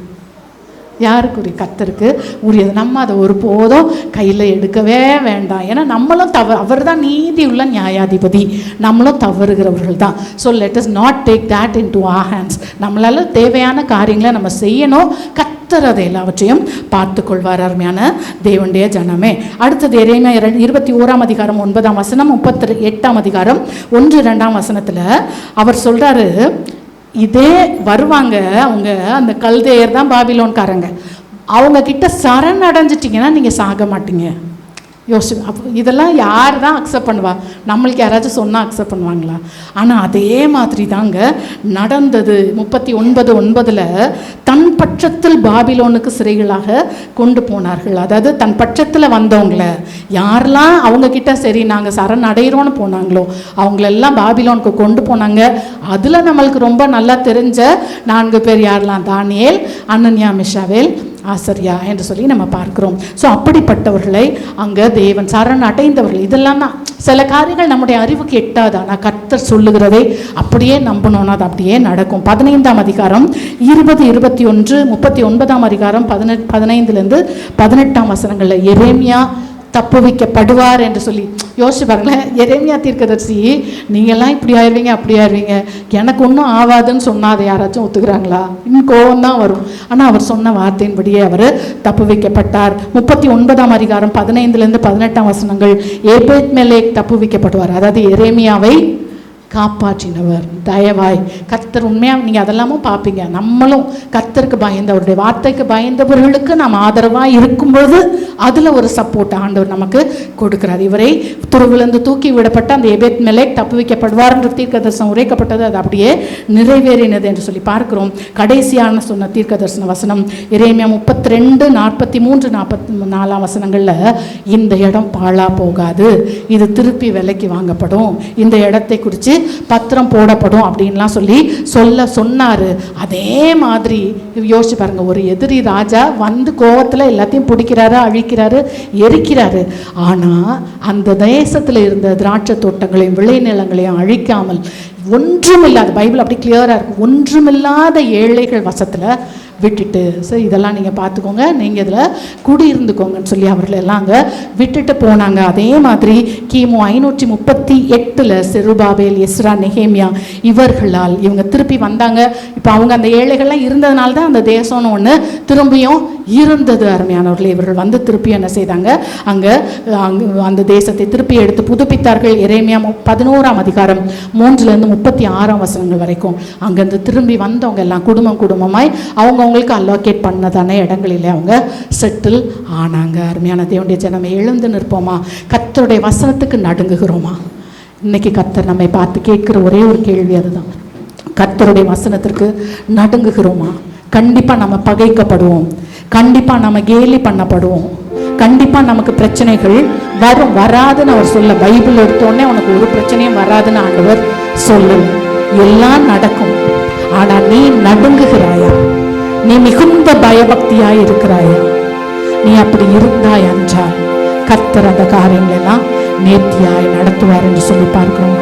யாருக்குரிய? கர்த்தருக்கு உரியது. நம்ம அதை ஒருபோதும் கையில் எடுக்கவே வேண்டாம். ஏன்னா நம்மளும் அவர் தான் நீதி உள்ள நியாயாதிபதி, நம்மளும் தவறுகிறவர்கள் தான். So let us not take that in to our hands. நம்மளால தேவையான காரியங்களை நம்ம செய்யணும். கர்த்தர் அதை எல்லாவற்றையும் பார்த்து கொள்வார். அருமையான தேவனுடைய ஜனமே, அடுத்தது எரேமியா 21ஆம் அதிகாரம் 9ஆம் வசனம், 38ஆம் அதிகாரம் 1-2ஆம் வசனத்தில் அவர் சொல்கிறாரு, இதே வருவாங்க அவங்க, அந்த கல்தேயர் தான் பாபிலோன்காரங்க, அவங்க கிட்ட சரணடைஞ்சிட்டிங்கன்னா நீங்கள் சாக மாட்டீங்க. யோசி, அப்போ இதெல்லாம் யார் தான் அக்செப்ட் பண்ணுவா? நம்மளுக்கு யாராச்சும் சொன்னால் அக்செப்ட் பண்ணுவாங்களா? ஆனால் அதே மாதிரி தாங்க நடந்தது. 39:9 தன் பட்சத்தில் பாபிலோனுக்கு சிறைகளாக கொண்டு போனார்கள். அதாவது தன் பட்சத்தில் வந்தவங்கள யாரெல்லாம் அவங்க கிட்ட சரி நாங்கள் சரணடைகிறோன்னு போனாங்களோ அவங்களெல்லாம் பாபிலோனுக்கு கொண்டு போனாங்க. அதில் நம்மளுக்கு ரொம்ப நல்லா தெரிஞ்ச 4 பேர் யாரெல்லாம்? தானியேல், அனனியா, மிஷாவேல், ஆசரியா என்று சொல்லி நம்ம பார்க்கிறோம். ஸோ அப்படிப்பட்டவர்களை அங்கே தேவன் சரண் அடைந்தவர்கள். இதெல்லாம் தான் சில காரியங்கள் நம்முடைய அறிவுக்கு எட்டாது. ஆனால் கர்த்தர் சொல்லுகிறதை அப்படியே நம்பணும்னா அது அப்படியே நடக்கும். 15ஆம் அதிகாரம் 20, 21, 39ஆம் அதிகாரம் 15-18 வசனங்களில் எரேமியா தப்புவிக்கப்படுவார் என்று சொல்லி யோசிச்சு பாருங்களேன். எரேமியா தீர்க்கதரிசி, நீங்கள்லாம் இப்படி ஆயிடுவீங்க அப்படி ஆயிடுவீங்க, எனக்கு ஒன்றும் ஆகாதுன்னு சொன்னால் அதை யாராச்சும் ஒத்துக்கிறாங்களா? இன்னும் கோபம் தான் வரும். ஆனால் அவர் சொன்ன வார்த்தையின்படியே அவர் தப்புவிக்கப்பட்டார். 39ஆம் அதிகாரம் 15-18 வசனங்கள், ஏபேத்மெலேக் தப்புவிக்கப்படுவார். அதாவது எரேமியாவை காப்பாற்றினவர். தயவாய் கர்த்தர் உண்மையாக நீங்கள் அதெல்லாமும் பார்ப்பீங்க. நம்மளும் கர்த்தருக்கு பயந்த, அவருடைய வார்த்தைக்கு பயந்தவர்களுக்கு நாம் ஆதரவாக இருக்கும்பொழுது அதில் ஒரு சப்போர்ட் ஆண்டவர் நமக்கு கொடுக்கிறார். இவரை துருவிலிருந்து தூக்கி விடப்பட்ட அந்த எபேத்மெலேக் தப்புவிக்கப்படுவார் என்ற தீர்க்க தரிசனம் உரைக்கப்பட்டது. அது அப்படியே நிறைவேறினது என்று சொல்லி பார்க்கிறோம். கடைசியான சொன்ன தீர்க்க தரிசன வசனம் எரேமியா 32, 43, 44 வசனங்களில், இந்த இடம் பாழா போகாது, இது திருப்பி விலைக்கு வாங்கப்படும், இந்த இடத்தை குறித்து பத்திரம் போடப்படும் அப்படின்லாம் சொன்னார். அதே மாதிரி யோசிச்சு பாருங்க, ஒரு எதிரி ராஜா வந்து கோவத்தில் எல்லாத்தையும் பிடிக்கிறாரு, அழிக்கிறாரு, எரிக்கிறாரு. ஆனால் அந்த தேசத்தில் இருந்த திராட்சை தோட்டங்களையும் விளைநிலங்களையும் அழிக்காமல் ஒன்றுமில்லாத, பைபிள் அப்படி கிளியராக இருக்கும், ஒன்றுமில்லாத ஏழைகள் வசத்தில் விட்டுட்டு, சார் இதெல்லாம் நீங்கள் பார்த்துக்கோங்க, நீங்கள் இதில் குடியிருந்துக்கோங்கன்னு சொல்லி அவர்களெல்லாம் அங்கே விட்டுட்டு போனாங்க. அதே மாதிரி கிமு 538 செருபாபேல், எஸ்ரா, நெகேமியா இவர்களால் இவங்க திருப்பி வந்தாங்க. இப்போ அவங்க அந்த ஏழைகள்லாம் இருந்ததுனால தான் அந்த தேசம்னு ஒன்று திரும்பியும் இருந்தது. அருமையானவர்களே, இவர்கள் வந்து திருப்பி என்ன செய்தாங்க, அங்கே அந்த தேசத்தை திருப்பி எடுத்து புதுப்பித்தார்கள். எரேமியா 11ஆம் அதிகாரம் 3-36 வரைக்கும் அங்கேருந்து திரும்பி வந்தவங்க எல்லாம் குடும்பமாய் அவங்களுக்கு அலோகேட் பண்ணதான இடங்களிலே அவங்க செட்டில் ஆனாங்க. அருமையான தேவனுடைய ஜனமே, எழுந்து நிற்போமா? கர்த்தருடைய வசனத்துக்கு நடுங்குகிறோமா? இன்னைக்கு கர்த்தர் நம்மை பார்த்து கேட்கிற ஒரே ஒரு கேள்வி அதுதான். கர்த்தருடைய வசனத்திற்கு நடுங்குகிறோமா? கண்டிப்பாக நம்ம பகைக்கப்படுவோம், கண்டிப்பாக நம்ம கேலி பண்ணப்படுவோம், கண்டிப்பாக நமக்கு பிரச்சனைகள் வரும். வராதுன்னு அவர் சொல்ல, பைபிள் எடுத்தோடனே உனக்கு ஒரு பிரச்சனையும் வராதுன்னு ஆண்டவர் சொல்லு. எல்லாம் நடக்கும். ஆனால் நீ நடுங்குகிறாயா? நீ மிகுந்த பயபக்தியாய் இருக்கிறாயா? நீ அப்படி இருந்தாய் என்றால் கர்த்தர் அந்த காரியங்களெல்லாம் நேர்த்தியாய் நடத்துவார் என்று சொல்லி பார்க்கிறோம்.